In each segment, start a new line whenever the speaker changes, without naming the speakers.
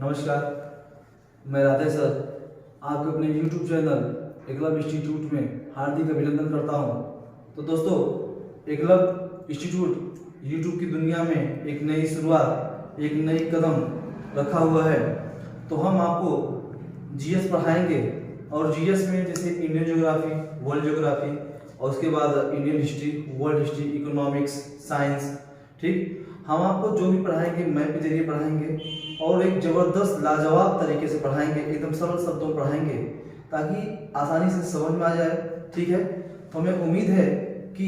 नमस्कार, मैं राधे सर आपके अपने YouTube चैनल एकलव्य इंस्टीट्यूट में हार्दिक अभिनंदन करता हूं। तो दोस्तों, एकलव्य इंस्टीट्यूट YouTube की दुनिया में एक नई शुरुआत, एक नई कदम रखा हुआ है। तो हम आपको जीएस पढ़ाएंगे और जीएस में जैसे इंडियन ज्योग्राफी, वर्ल्ड ज्योग्राफी और उसके बाद Indian history, world history, economics, science, ठीक। हम आपको जो भी पढ़ाएंगे मैप के जरिए पढ़ाएंगे और एक ज़बरदस्त लाजवाब तरीके से पढ़ाएंगे, एकदम सरल शब्दों में पढ़ाएंगे ताकि आसानी से समझ में आ जाए, ठीक है। तो हमें उम्मीद है कि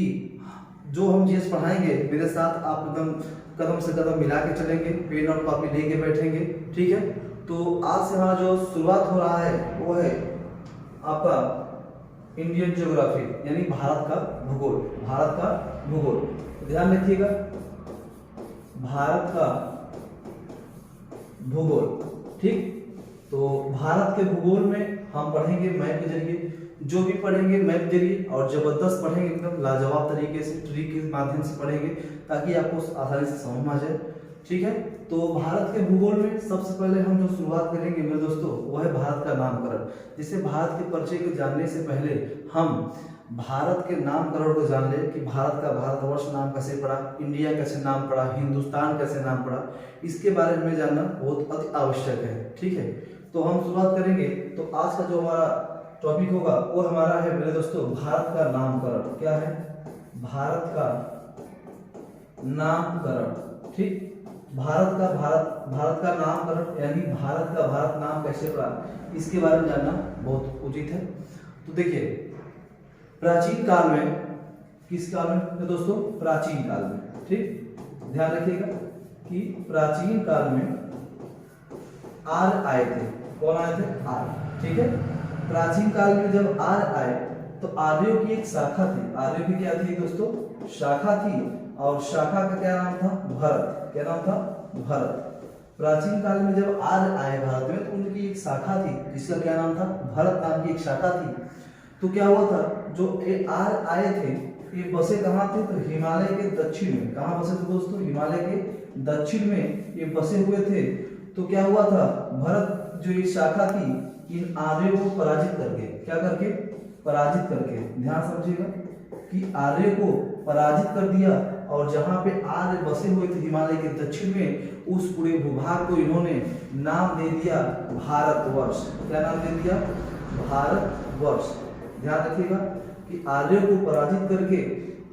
जो हम जीएस पढ़ाएंगे मेरे साथ आप एकदम कदम से कदम मिला के चलेंगे, पेन और कॉपी लेके बैठेंगे, ठीक है। तो आज से हमारा जो शुरुआत हो रहा है वो है आपका इंडियन ज्योग्राफी, यानी भारत का भूगोल। भारत का भूगोल, ध्यान रखिएगा, भारत का भूगोल, ठीक। तो भारत के भूगोल में हम पढ़ेंगे मैप के जरिए, जो भी पढ़ेंगे मैप के जरिए और जबरदस्त पढ़ेंगे, एकदम लाजवाब तरीके से, ट्रिक के माध्यम से पढ़ेंगे ताकि आपको आसानी से समझ में आ जाए, ठीक है। तो भारत के भूगोल में सबसे पहले हम जो शुरुआत करेंगे मेरे दोस्तों वो है भारत का नामकरण। जैसे भारत के परिचय को जानने से पहले हम भारत के नामकरण को जान ले कि भारत का भारतवर्ष नाम कैसे पड़ा, इंडिया कैसे नाम पड़ा, हिंदुस्तान कैसे नाम पड़ा, इसके बारे में जानना बहुत अति आवश्यक है, ठीक है। तो हम शुरुआत करेंगे। तो आज का जो हमारा टॉपिक होगा वो हमारा है मेरे दोस्तों भारत का नामकरण। क्या है? भारत का नामकरण, ठीक। भारत का नामकरण यानी भारत का भारत नाम कैसे पड़ा, इसके बारे में जानना बहुत उचित है। तो देखिए, प्राचीन काल में, किस काल में दोस्तों? प्राचीन काल में, ठीक। ध्यान रखिएगा कि प्राचीन काल में आर्य आए थे। कौन आए थे? आर्य, ठीक है। प्राचीन काल में जब आर्य आए तो आर्यों की एक शाखा थी। आर्यों की क्या थी दोस्तों? शाखा थी, और शाखा का क्या नाम था? भरत। क्या नाम था? भरत। प्राचीन काल में जब आर्य आए भारत में तो उनकी एक शाखा थी जिसका क्या नाम था? भरत नाम की एक शाखा थी। तो क्या हुआ था, जो आर्य आए थे ये बसे कहाँ थे? तो हिमालय के दक्षिण में। कहाँ बसे थे दोस्तों? हिमालय के दक्षिण में ये बसे हुए थे। तो क्या हुआ था, भरत जो ये शाखा थी इन आर्यों को पराजित करके, क्या करके? पराजित करके, ध्यान समझिएगा कि आर्य को पराजित कर दिया, और जहां पे आर्य बसे हुए थे हिमालय के दक्षिण में, उस पूरे भूभाग को इन्होंने नाम दे दिया भारतवर्ष। क्या नाम दे दिया? भारतवर्ष। ध्यान रखिएगा कि आर्यों को पराजित करके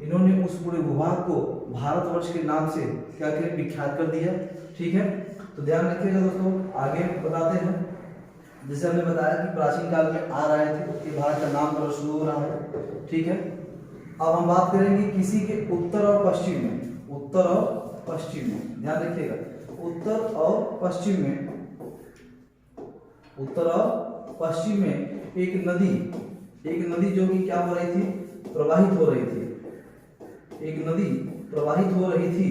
इन्होंने उस पूरे भूभाग को भारतवर्ष के नाम से क्या करें? विख्यात कर दिया, ठीक है। तो ध्यान रखिएगा दोस्तों, आगे बताते हैं। जैसे हमने बताया कि प्राचीन काल में आर्य आए थे, उसके भारत का नामकरण शुरू हो रहा है, ठीक है। अब हम बात करेंगे किसी के उत्तर और पश्चिम में। उत्तर और पश्चिम में, ध्यान रखिएगा, उत्तर और पश्चिम में, उत्तर और पश्चिम में एक नदी जो कि क्या हो रही थी? प्रवाहित हो रही थी। एक नदी प्रवाहित हो रही थी,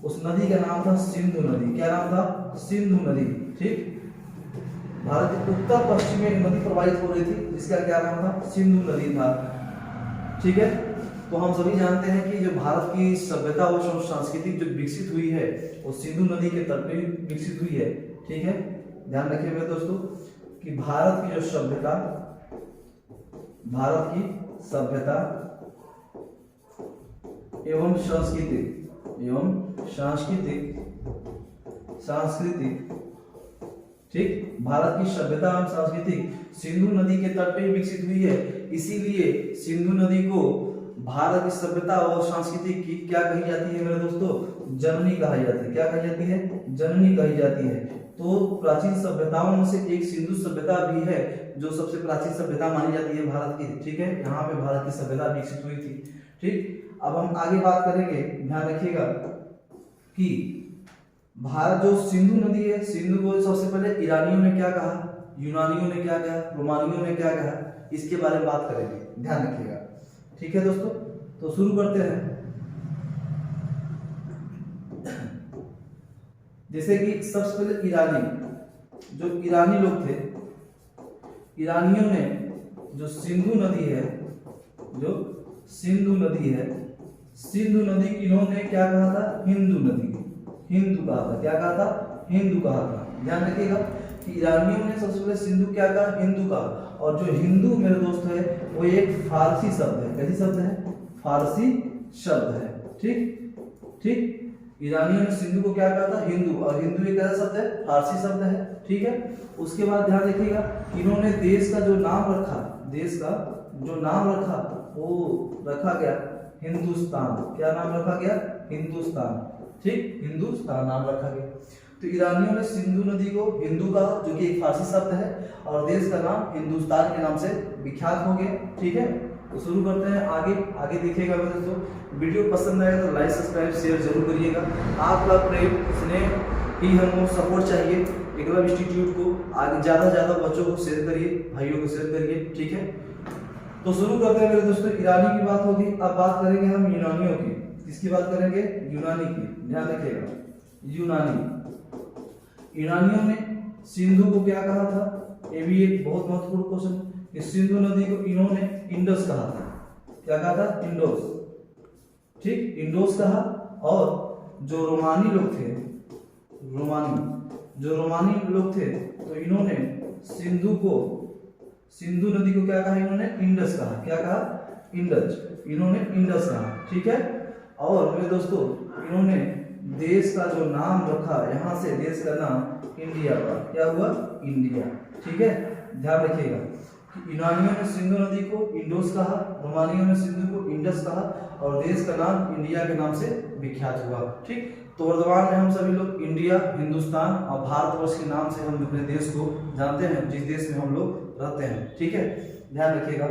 उस नदी का नाम था सिंधु नदी। क्या नाम था? सिंधु नदी, ठीक। भारत के उत्तर पश्चिम में एक नदी प्रवाहित हो रही थी जिसका क्या नाम था? सिंधु नदी था, ठीक है। तो हम सभी जानते हैं कि जो भारत की सभ्यता और संस्कृति जो विकसित हुई है वो सिंधु नदी के तट पे विकसित हुई है, ठीक है। ध्यान रखिएगा दोस्तों कि भारत की सभ्यता एवं सांस्कृतिक, ठीक, भारत की सभ्यता एवं सांस्कृतिक सिंधु नदी के तट पे विकसित हुई है। इसीलिए सिंधु नदी को भारत की सभ्यता और संस्कृति की क्या कही जाती है मेरे दोस्तों? जननी कही जाती है। क्या कही जाती है? जननी कही जाती है। तो प्राचीन सभ्यताओं में से एक सिंधु सभ्यता भी है जो सबसे प्राचीन सभ्यता मानी जाती है भारत की, ठीक है। यहाँ पे भारत की सभ्यता विकसित हुई थी, ठीक। अब हम आगे बात करेंगे, ध्यान रखिएगा कि भारत जो सिंधु नदी है, सिंधु को सबसे पहले ईरानियों ने क्या कहा, यूनानियों ने क्या कहा, रोमानियों ने क्या कहा, इसके बारे में बात करेंगे, ध्यान रखिएगा, ठीक है दोस्तों। तो शुरू करते हैं। जैसे कि सबसे पहले ईरानी लोग थे, ईरानियों ने जो सिंधु नदी है, सिंधु नदी इन्होंने क्या कहा था? हिंदू नदी। हिंदू कहा था। क्या कहा था? हिंदू कहा था। ध्यान रखिएगा कि ईरानियों ने सबसे पहले सिंधु क्या कहा, हिंदू कहा। और जो हिंदू मेरे दोस्त है वो एक फारसी शब्द है। कैसी शब्द है, फारसी शब्द है। ठीक ठीक, ईरानियों ने सिंधु को क्या कहा था, हिंदू, और हिंदू एक कैसा शब्द है, फारसी शब्द है। ठीक है, उसके बाद ध्यान रखिएगा इन्होंने देश का जो नाम रखा, देश का जो नाम रखा वो रखा गया हिंदुस्तान। क्या नाम रखा गया, हिंदुस्तान। ठीक, हिंदुस्तान नाम रखा गया। तो ईरानियों ने सिंधु नदी को हिंदू कहा, जो कि एक फारसी शब्द है, और देश का नाम हिंदुस्तान के नाम से विख्यात हो गया। ठीक है, तो शुरू करते हैं आगे देखिएगा मेरे दोस्तों। वीडियो पसंद आएगा तो लाइक सब्सक्राइब शेयर जरूर करिएगा। आपका प्रेम स्नेह ही हमको सपोर्ट चाहिए एकलव्य इंस्टीट्यूट को आगे ज़्यादा से ज़्यादा बच्चों को शेयर करिए, भाइयों को शेयर करिए। ठीक है, तो शुरू करते हैं मेरे दोस्तों। ईरानी की बात होगी, अब बात करेंगे हम यूनानियों की। किसकी बात करेंगे, यूनानी की। ध्यान रखिएगा, यूनानी। ईरानियों ने सिंधु को क्या कहा था, ये भी एक बहुत महत्वपूर्ण क्वेश्चन। इस सिंधु नदी को इन्होंने इंडस कहा था। क्या कहा था, इंडोस। ठीक, इंडोस कहा। और जो रोमानी लोग थे, जो रोमानी लोग थे, तो इन्होंने सिंधु नदी को क्या कहा, इन्होंने इंडस कहा। क्या कहा, इंडस, इन्होंने इंडस कहा। ठीक है, और मेरे दोस्तों इन्होंने देश का जो नाम रखा, यहां से देश का नाम इंडिया का क्या हुआ, इंडिया। ठीक है, ध्यान रखिएगा कि यूनानियों ने सिंधु नदी को इंडोस कहा, रोमानियों ने सिंधु को इंडस कहा, और देश का नाम इंडिया के नाम से विख्यात हुआ। ठीक, तो वर्तमान में हम सभी लोग इंडिया, हिंदुस्तान और भारतवर्ष के नाम से हम अपने देश को जानते हैं, जिस देश में हम लोग रहते हैं। ठीक है, ध्यान रखिएगा।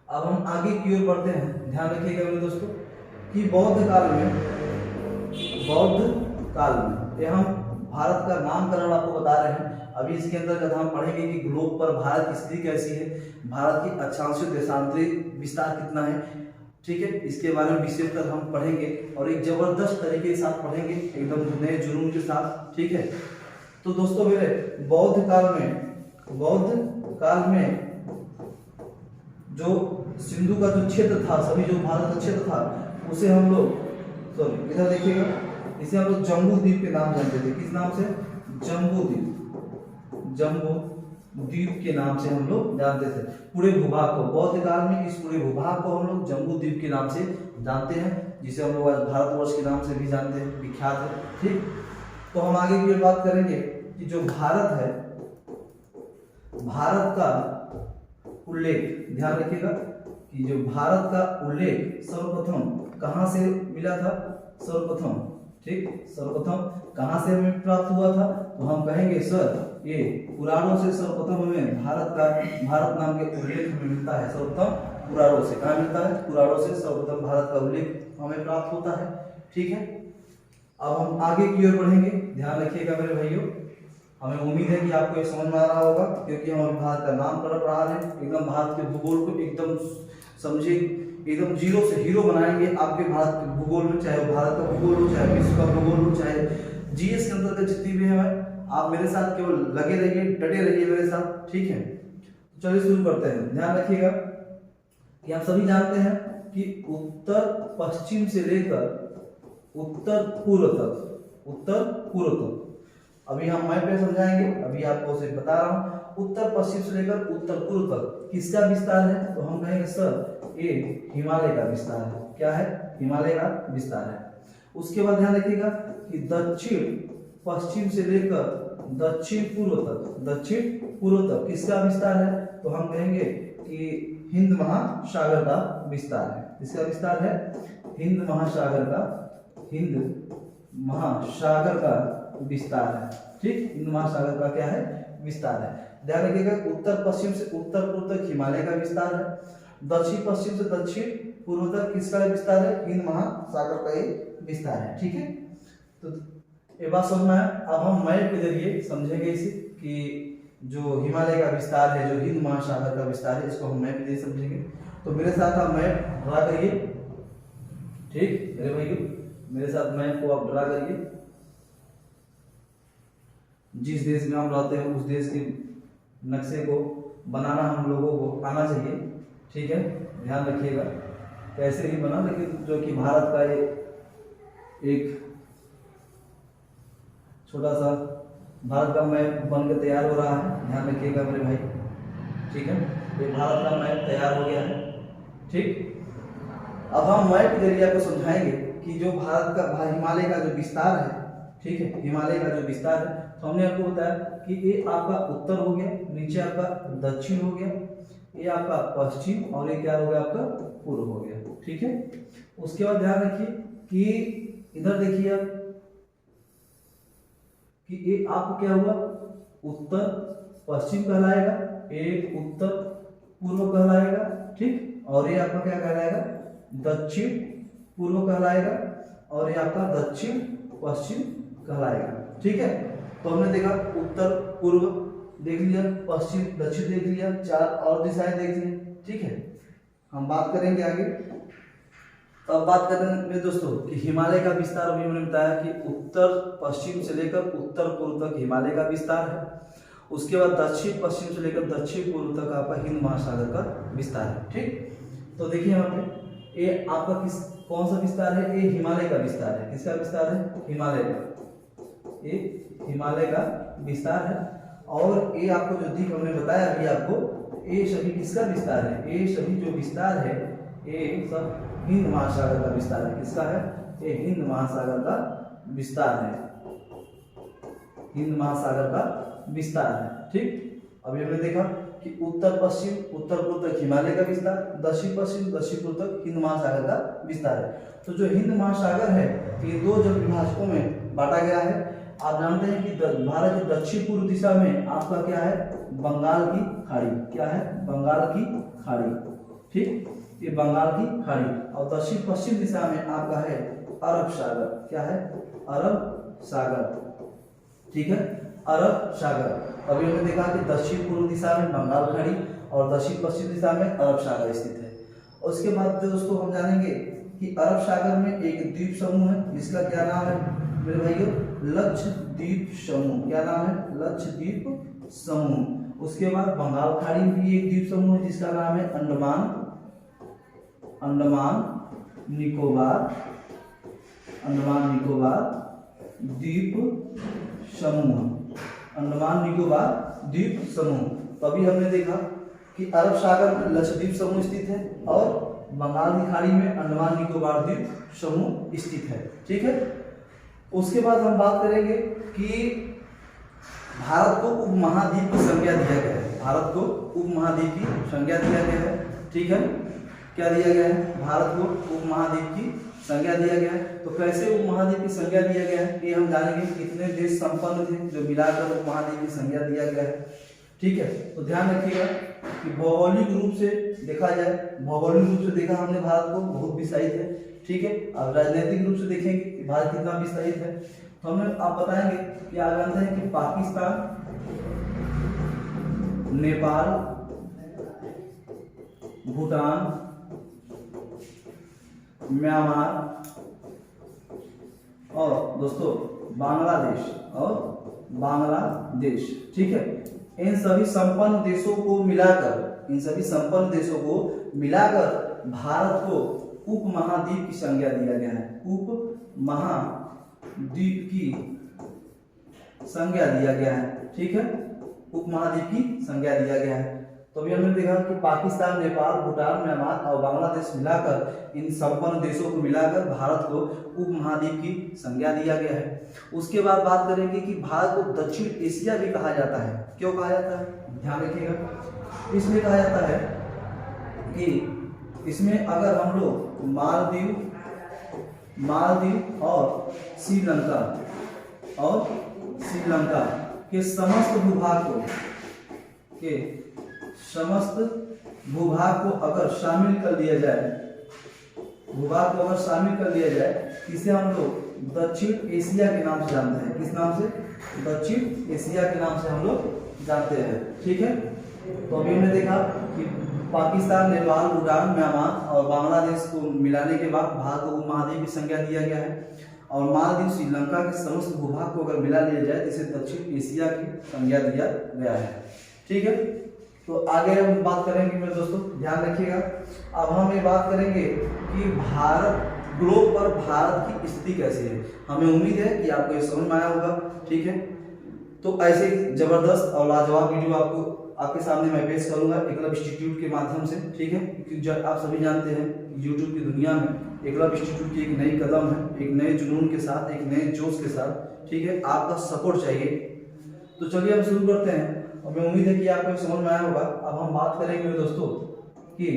अब हम आगे की ओर बढ़ते हैं। ध्यान रखिएगा मेरे दोस्तों कि बौद्ध काल में ये हम भारत का नामकरण आपको बता रहे हैं। अभी इसके अंतर्गत हम पढ़ेंगे कि ग्लोब पर भारत की स्थिति कैसी है, भारत की अक्षांशीय देशांतरी विस्तार कितना है। ठीक है, इसके बारे में विशेषकर हम पढ़ेंगे और एक जबरदस्त तरीके के साथ पढ़ेंगे, एकदम नए जुनून के साथ। ठीक है, तो दोस्तों मेरे बौद्ध काल में जो सिंधु का जो क्षेत्र था, सभी जो भारत का क्षेत्र था, उसे हम लोग इधर देखिएगा, इसे हम लोग जम्बू द्वीप के नाम जानते थे। किस नाम से, जम्बू द्वीप के नाम से हम लोग जानते थे पूरे भूभाग को। बौद्ध काल में इस पूरे भूभाग को हम लोग जम्बू द्वीप के नाम से जानते हैं, जिसे हम लोग आज भारतवर्ष के नाम से भी जानते हैं, विख्यात है। ठीक, तो हम आगे की बात करेंगे कि जो भारत है, भारत का उल्लेख, ध्यान रखिएगा कि जो भारत का उल्लेख सर्वप्रथम कहां से मिला था, सर्वप्रथम। ठीक, सर्वप्रथम कहां से हमें प्राप्त हुआ था, तो हम कहेंगे सर ये पुराणों से सर्वप्रथम हमें भारत नाम के उल्लेख हमें मिलता है। सर्वप्रथम पुराणों से कहाँ मिलता है, पुराणों से सर्वप्रथम भारत का उल्लेख हमें प्राप्त होता है। ठीक है, अब हम आगे की ओर बढ़ेंगे। ध्यान रखिएगा मेरे भाइयों, हमें उम्मीद है कि आपको ये समझ में आ रहा होगा, क्योंकि हम भारत का नामकरण पढ़ा रहे हैं। एकदम भारत के भूगोल को एकदम समझे, एकदम जीरो से हीरो बनाएंगे आपके भारत के भूगोल में, चाहे भारत का भूगोल हो, चाहे विश्व का भूगोल हो, चाहे जीएस के अंतर्गत जितनी भी है। आप मेरे साथ केवल लगे रहिए, डटे रहिए मेरे साथ। ठीक है, चलिए शुरू करते हैं। ध्यान रखिएगा कि हम सभी जानते हैं कि उत्तर पश्चिम से लेकर उत्तर पूर्व तक, अभी हम मैप पे समझाएंगे, अभी आपको उसे बता रहा हूं। उत्तर पश्चिम से लेकर उत्तर पूर्व तक किसका विस्तार है, तो हम कहेंगे सर ये हिमालय का विस्तार है। क्या है, हिमालय का विस्तार है। उसके बाद ध्यान रखिएगा कि दक्षिण पश्चिम से लेकर दक्षिण पूर्व तक किसका विस्तार है, तो हम कहेंगे कि हिंद महासागर का विस्तार है। किसका विस्तार है, हिंद महासागर का विस्तार है। ठीक, हिंद महासागर का क्या है, विस्तार है। ध्यान रखिएगा उत्तर पश्चिम से उत्तर पूर्व तक हिमालय का विस्तार है, दक्षिण पश्चिम से दक्षिण पूर्व तक किसका विस्तार है, हिंद महासागर का एक विस्तार है। ठीक है, तो ये बात समझना है। अब हम मैप के जरिए समझेंगे इसे कि जो हिमालय का विस्तार है, जो हिंद महासागर का विस्तार है, इसको हम मैप के जरिए समझेंगे। तो मेरे साथ आप मैप ड्रा करिए। ठीक मेरे भाइयों, मेरे साथ मैप को आप ड्रा करिए। जिस देश में हम रहते हैं उस देश के नक्शे को बनाना हम लोगों को आना चाहिए। ठीक है, ध्यान रखिएगा, कैसे भी बना, लेकिन जो कि भारत का एक छोटा सा भारत का मैप बन के तैयार हो रहा है, ध्यान रखिएगा मेरे भाई। ठीक है, ये भारत का मैप तैयार हो गया है। ठीक, अब हम मैप के जरिए आपको समझाएंगे कि जो भारत का हिमालय का जो विस्तार है, ठीक है, हिमालय का जो विस्तार है, तो हमने आपको बताया कि ये आपका उत्तर हो गया, नीचे आपका दक्षिण हो गया, ये आपका पश्चिम, और ये क्या हो गया आपका पूर्व हो गया। ठीक है, उसके बाद ध्यान रखिए कि इधर देखिए आप कि ये आपको क्या हुआ, उत्तर पश्चिम कहलाएगा, ये उत्तर पूर्व कहलाएगा। ठीक, और ये आपका क्या कहलाएगा, दक्षिण पूर्व कहलाएगा, और ये आपका दक्षिण पश्चिम कहलाएगा। ठीक है, तो हमने देखा उत्तर पूर्व देख लिया, पश्चिम दक्षिण देख लिया, 4 और दिशाएं देख ली। ठीक है, हम बात करेंगे आगे। अब बात करेंगे दोस्तों कि हिमालय का विस्तार, अभी मैंने बताया कि उत्तर पश्चिम से लेकर उत्तर पूर्व तक हिमालय का विस्तार है। उसके बाद दक्षिण पश्चिम से लेकर दक्षिण पूर्व तक आपका हिंद महासागर का विस्तार है। ठीक, तो देखिए यहाँ पे ये आपका कौन सा विस्तार है, ये हिमालय का विस्तार है। किसका विस्तार है, हिमालय का, ये हिमालय का विस्तार है। और ये आपको जो दिख हमने बताया अभी आपको, ये सभी किसका विस्तार है, ये सभी जो विस्तार है ये सब हिंद महासागर का विस्तार है। किसका है, ये हिंद महासागर का विस्तार है, हिंद महासागर का विस्तार है। ठीक, अभी हमने देखा कि उत्तर पश्चिम उत्तर पूर्व तक हिमालय का विस्तार, दक्षिण पश्चिम दक्षिण पूर्व तक हिंद महासागर का विस्तार है। तो जो हिंद महासागर है ये 2 जल विभाजकों में बांटा गया है। आप जानते हैं कि भारत की दक्षिण पूर्व दिशा में आपका क्या है, बंगाल की खाड़ी, क्या है, बंगाल की खाड़ी। ठीक, ये बंगाल की खाड़ी, और दक्षिण पश्चिम दिशा में आपका है अरब सागर, क्या है, अरब सागर। ठीक है, अरब सागर। अभी हमने देखा कि दक्षिण पूर्व दिशा में बंगाल खाड़ी और दक्षिण पश्चिम दिशा में अरब सागर स्थित है। उसके बाद दोस्तों हम जानेंगे कि अरब सागर में एक द्वीप समूह है जिसका क्या नाम है मेरे भाइयों, लक्षद्वीप समूह। क्या नाम है, लक्षद्वीप समूह। उसके बाद बंगाल खाड़ी में भी एक द्वीप समूह है जिसका नाम है अंडमान निकोबार द्वीप समूह, अंडमान निकोबार द्वीप समूह। तो अभी हमने देखा कि अरब सागर में लक्षद्वीप समूह स्थित है और बंगाल की खाड़ी में अंडमान निकोबार द्वीप समूह स्थित है। ठीक है, उसके बाद हम बात करेंगे कि भारत को उपमहाद्वीप की संज्ञा दिया गया है, भारत को उपमहाद्वीप की संज्ञा दिया गया है। ठीक है, क्या दिया गया है, भारत को उपमहाद्वीप की संज्ञा दिया गया है। तो कैसे उपमहाद्वीप की संज्ञा दिया गया है ये हम जानेंगे, कितने देश संपन्न थे जो मिलाकर उपमहाद्वीप की संज्ञा दिया गया है। ठीक है, तो ध्यान रखिएगा कि भौगोलिक रूप से देखा जाए, भौगोलिक रूप से देखा हमने भारत को बहुत विस्तारित है। ठीक है, अब राजनीतिक रूप से देखेंगे कि भारत कितना विस्तारित है, तो हमें आप बताएंगे कि आप जानते हैं कि पाकिस्तान, नेपाल, भूटान, म्यांमार और दोस्तों बांग्लादेश। ठीक है, इन सभी संपन्न देशों को मिलाकर भारत को उपमहाद्वीप की संज्ञा दिया गया है, उपमहाद्वीप की संज्ञा दिया गया है। ठीक है, उपमहाद्वीप की संज्ञा दिया गया है। तो अभी हमने देखा कि पाकिस्तान, नेपाल, भूटान, म्यांमार और बांग्लादेश मिलाकर, इन संपन्न देशों को मिलाकर भारत को उपमहाद्वीप की संज्ञा दिया गया है। उसके बाद बात करेंगे कि भारत को दक्षिण एशिया भी कहा जाता है। क्यों कहा जाता है, ध्यान रखिएगा, इसलिए कहा जाता है कि इसमें अगर हम लोग मालदीव और श्रीलंका के समस्त भूभाग को अगर शामिल कर लिया जाए, इसे हम लोग दक्षिण एशिया के नाम से जानते हैं। किस नाम से, दक्षिण एशिया के नाम से हम लोग जानते हैं। ठीक है, तो अभी हमने देखा कि पाकिस्तान, नेपाल, भूटान, म्यांमार और बांग्लादेश को मिलाने के बाद भारत को उपमहाद्वीप की संज्ञा दिया गया है। और मालदीव, श्रीलंका के समस्त भूभाग को अगर मिला लिया जाए तो इसे दक्षिण एशिया की संज्ञा दिया गया है। ठीक है, तो आगे हम बात करेंगे मेरे दोस्तों, ध्यान रखिएगा। अब हम ये बात करेंगे कि भारत ग्लोब पर भारत की स्थिति कैसी है। हमें उम्मीद है कि आपको ये समझ में आया होगा। ठीक है, तो ऐसे जबरदस्त और लाजवाब वीडियो आपको आपके सामने मैं पेश करूंगा एकलव्य इंस्टीट्यूट के माध्यम से। ठीक है, क्योंकि जब आप सभी जानते हैं यूट्यूब की दुनिया में एकलव्य इंस्टीट्यूट की एक नई कदम है, एक नए जुनून के साथ, एक नए जोश के साथ। ठीक है, आपका सपोर्ट चाहिए। तो चलिए हम शुरू करते हैं और मैं उम्मीद है कि आपको समझ में आया होगा। अब हम बात करेंगे मेरे दोस्तों कि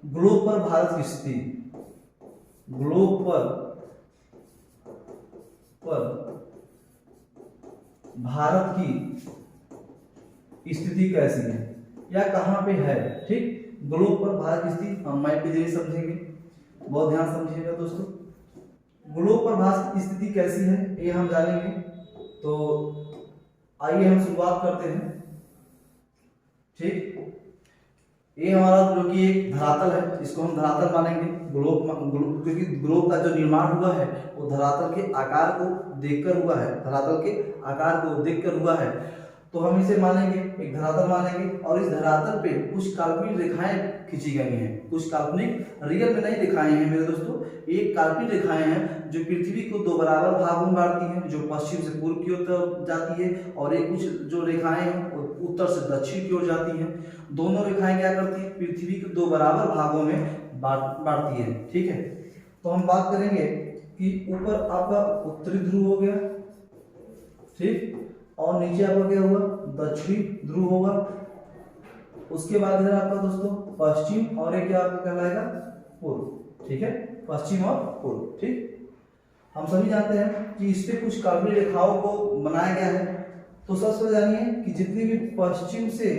ग्लोब पर भारत की स्थिति, ग्लोब पर भारत की स्थिति कैसी है या कहां पे है। ठीक, ग्लोब पर भारत की स्थिति हम मैप पे जरिए समझेंगे, बहुत ध्यान समझिएगा दोस्तों। ग्लोब पर भारत की स्थिति कैसी है ये हम जानेंगे। तो आइए हम शुरुआत करते हैं। ठीक, ये हमारा जो कि एक धरातल है, इसको हम धरातल मानेंगे। क्योंकि ग्लोब का जो निर्माण हुआ है वो धरातल के आकार को देखकर हुआ है, धरातल के आकार को देखकर हुआ है। तो हम इसे मानेंगे, एक धरातल मानेंगे। और इस धरातल पे कुछ काल्पनिक रेखाएं खींची गई हैं, कुछ काल्पनिक, रियल में नहीं रेखाएं हैं मेरे दोस्तों, एक काल्पनिक रेखाएं हैं जो पृथ्वी को दो बराबर भागों में बांटती हैं, जो पश्चिम से पूर्व की ओर जाती है, और एक कुछ जो रेखाएं हैं उत्तर से दक्षिण की ओर जाती हैं। दोनों रेखाएं क्या करती हैं, पृथ्वी को दो बराबर भागों में बांटती है। ठीक है, तो हम बात करेंगे कि ऊपर आपका उत्तरी ध्रुव हो गया, ठीक, और नीचे आपका क्या हुआ, दक्षिणी ध्रुव होगा। उसके बाद इधर आपका दोस्तों पश्चिम, और एक क्या आपका कहलाएगा, पूर्व। ठीक है, पश्चिम और पूर्व। ठीक, हम सभी जानते हैं कि इस पे कुछ काल्पनिक रेखाओं को बनाया गया है। तो सबसे जानिए कि जितनी भी पश्चिम से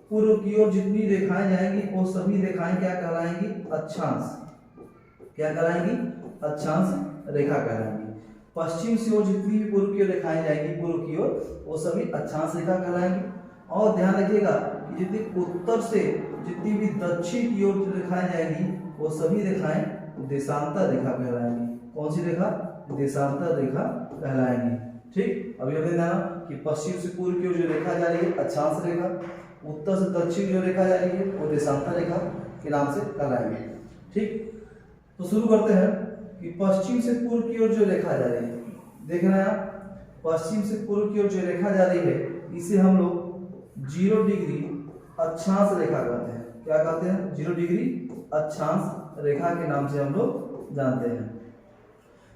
पूर्व की ओर जितनी रेखाएं जाएंगी वो सभी रेखाएं क्या कहलाएंगी, अक्षांश। क्या कहलाएंगी, अक्षांश रेखा कहलाएंगी। पश्चिम से ओर जितनी भी पूर्व की ओर रेखाएं जाएंगी, पूर्व की ओर, वो सभी अक्षांश रेखा कहलाएंगी। और ध्यान रखिएगा कि जितनी उत्तर से जितनी भी दक्षिण की ओर रेखाएं जाएंगी वो सभी रेखाएं देशांतर रेखा कहलाएंगी। कौन सी रेखा, देशांतर रेखा कहलाएंगी। ठीक, अभी हमने जाना कि पश्चिम से पूर्व की ओर जो रेखा जा रही है अक्षांश रेखा, उत्तर से दक्षिण जो रेखा जा रही है वो देशांतर रेखा के नाम से कहलाएंगे। ठीक, तो शुरू करते हैं कि पश्चिम से पूर्व की ओर जो रेखा जा रही है, देख रहे हैं आप, पश्चिम से पूर्व की ओर जो रेखा जा रही है इसे हम लोग 0 डिग्री अक्षांश रेखा कहते हैं। क्या कहते हैं, 0 डिग्री अक्षांश रेखा के नाम से हम लोग जानते हैं।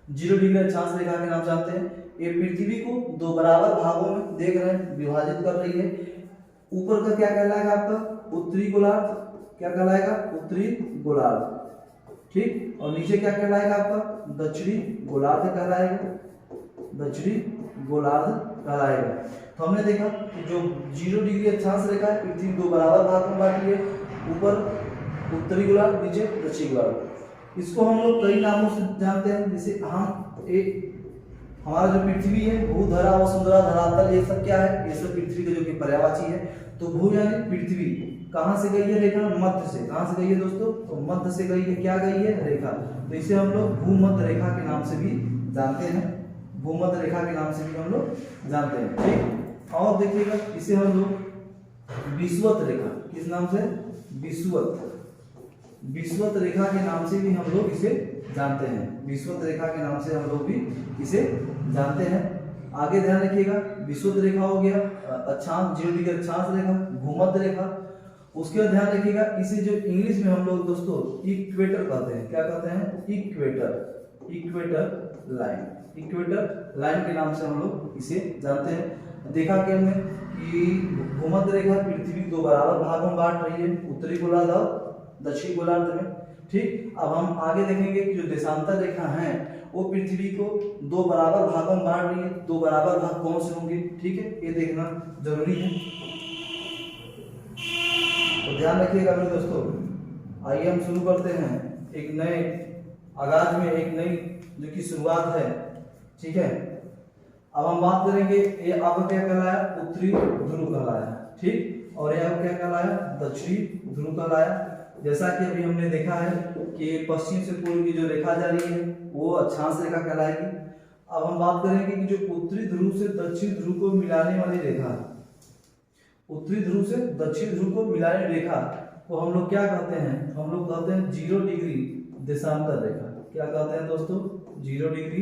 0 डिग्री अक्षांश रेखा के नाम जानते हैं। ये पृथ्वी को दो बराबर भागों में देख रहे हैं, विभाजित कर रही है। ऊपर का क्या कहलाएगा आपका, उत्तरी गोलार्ध। क्या कहलाएगा, उत्तरी गोलार्ध। ठीक, और नीचे क्या कहलाएगा आपका, दक्षिणी गोलार्ध कहलाएगा, दक्षिणी गोलार्ध कहलाएगा। तो हमने देखा कि जो 0 डिग्री अक्षांश रेखा है पृथ्वी दो बराबर भागों में बांटी है, ऊपर उत्तरी गोलार्ध, नीचे दक्षिणी गोलार्ध। इसको हम लोग कई नामों से जानते हैं, जैसे हम एक हमारा जो पृथ्वी है, भूधरा, वसुंधरा, धरातल, ये सब क्या है, ये सब पृथ्वी का जो कि पर्यायवाची है। तो भू यानी पृथ्वी, कहाँ से गई है रेखा, मध्य से। कहाँ से गई है दोस्तों, तो मध्य से गई है, क्या गई है, रेखा। तो इसे हम लोग भूमध्य रेखा के नाम से भी जानते हैं, भूमध्य रेखा के नाम से भी हम लोग जानते हैं। ठीक, और देखिएगा इसे हम लोग विषुवत रेखा, किस नाम से, विषुवत रेखा के नाम से भी हम लोग इसे जानते हैं। विषुवत रेखा के नाम से हम लोग भी इसे जानते हैं। आगे ध्यान रखिएगा, विषुवत रेखा हो गया, अक्षांश 0 डिग्री अक्षांश रेखा, भूमध्य रेखा। उसके बाद ध्यान रखिएगा इसे जो इंग्लिश में हम लोग दोस्तों इक्वेटर कहते हैं। क्या कहते हैं, equator, equator line, equator line के नाम से हम लोग इसे जानते हैं। देखा कि हमने कि भूमध्य रेखा पृथ्वी को दो बराबर भागों में बांट रही है, उत्तरी गोलार्ध और दक्षिणी गोलार्ध में। ठीक, अब हम आगे देखेंगे कि जो देशांतर रेखा है वो पृथ्वी को दो बराबर भागों में बांट रही है। दो बराबर भाग कौन से होंगे, ठीक है, ये देखना जरूरी है, तो ध्यान रखिएगा मेरे दोस्तों। आइए हम शुरू करते हैं एक नए आगाज में, एक नई जो कि शुरुआत है। ठीक है, अब हम बात करेंगे ये आपका क्या कहलाया, उत्तरी ध्रुव कहलाया। ठीक, और ये आपका क्या कहलाया, दक्षिणी ध्रुव कहलाया। जैसा कि अभी हमने देखा है कि पश्चिम से पूर्व की जो रेखा जा रही है वो अक्षांश रेखा कहलाएगी। अब हम बात करेंगे कि जो उत्तरी ध्रुव से दक्षिण ध्रुव को मिलाने वाली रेखा, उत्तरी ध्रुव से दक्षिण ध्रुव को मिलाने रेखा को हम लोग क्या कहते हैं, हम लोग कहते हैं 0 डिग्री देशांतर रेखा, क्या कहते हैं दोस्तों, 0 डिग्री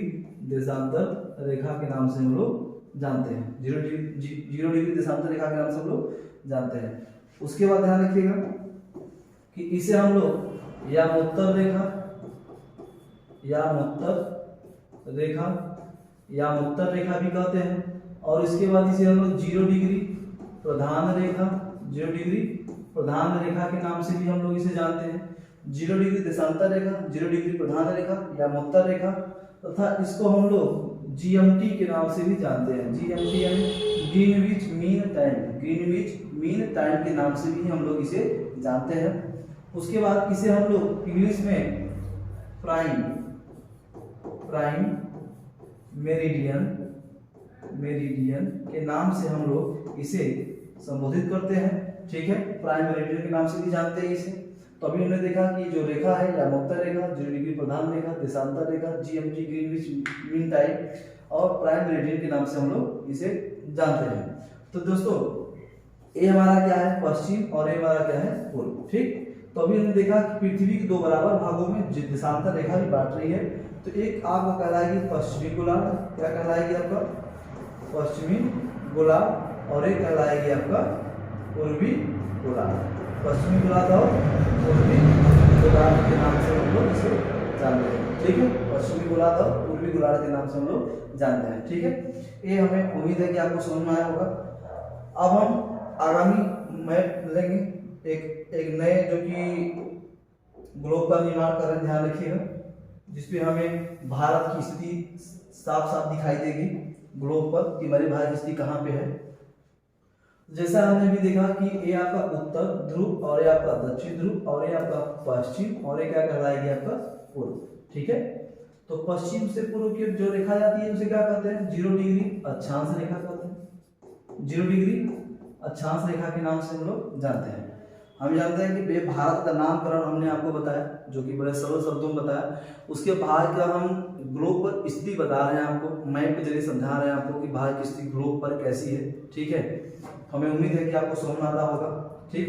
देशांतर रेखा के नाम से हम लोग जानते हैं। 0 डिग्री देशांतर रेखा के नाम से हम लोग जानते हैं। उसके बाद ध्यान रखिएगा कि इसे हम लोग यामोत्तर रेखा, यामोत्तर रेखा भी कहते हैं। और इसके बाद इसे हम लोग 0 डिग्री प्रधान रेखा, 0 डिग्री प्रधान रेखा के नाम से भी हम लोग इसे जानते हैं। 0 डिग्री देशांतर रेखा, 0 डिग्री प्रधान रेखा, यामोत्तर रेखा, तथा इसको हम लोग GMT के नाम से भी जानते हैं। GMT यानी Greenwich mean time, Greenwich mean time के नाम से भी हम लोग इसे जानते हैं। उसके बाद इसे हम लोग इंग्लिश में प्राइम मेरिडियन के नाम से हम लोग इसे संबोधित करते हैं। ठीक है, प्राइम मेरिडियन के नाम से भी जानते हैं इसे। तो अभी हमने देखा कि जो रेखा है यामोत्तर रेखा, 0 डिग्री प्रधान रेखा, देशांतर रेखा, GMT ग्रीनविच मीन टाइम और प्राइम मेरिडियन के नाम से हम लोग इसे जानते हैं। तो दोस्तों ये हमारा क्या है, पश्चिम, और ये हमारा क्या है, पूर्व। ठीक, तो अभी हमने देखा कि पृथ्वी के 2 बराबर भागों में देशांतर रेखा भी बांट रही है। तो एक आपका कहलाएगी पश्चिमी गोलार्ध, क्या कहलाएगी आपका, पश्चिमी गोलार्ध, और एक कहलाएगी आपका पूर्वी गोलार्ध। पश्चिमी गोलार्ध और पूर्वी गोलार्ध के नाम से हम लोग इसे जानते हैं। ठीक है, पश्चिमी गोलार्ध और पूर्वी गोलार्ध के नाम से हम लोग जानते हैं। ठीक है, ये हमें उम्मीद है कि आपको समझ में आया होगा। अब हम आगामी मैप लेंगे, एक नए जो कि ग्लोब का निर्माण कर रहे हैं, ध्यान रखिएगा, जिसपे हमें भारत की स्थिति साफ साफ दिखाई देगी ग्लोब पर कि हमारे भारत की स्थिति कहाँ पे है। जैसा हमने भी देखा कि ये आपका उत्तर ध्रुव, और ये आपका दक्षिण ध्रुव, और ये आपका पश्चिम, और ये क्या कहलाएगी आपका पूर्व। ठीक है, तो पश्चिम से पूर्व की जो रेखा जाती है उसे क्या कहते हैं, 0 डिग्री अक्षांश रेखा कहते हैं। 0 डिग्री अक्षांश रेखा के नाम से हम लोग जानते हैं। हम जानते हैं कि भारत का नामकरण हमने आपको बताया, जो कि बड़े सरल शब्दों में बताया। उसके भारत का हम ग्लोब पर स्थिति बता रहे हैं आपको, मैप के जरिए समझा रहे हैं आपको कि भारत की स्थिति ग्लोब पर कैसी है। ठीक है, हमें उम्मीद है कि आपको समझ आता होगा। ठीक,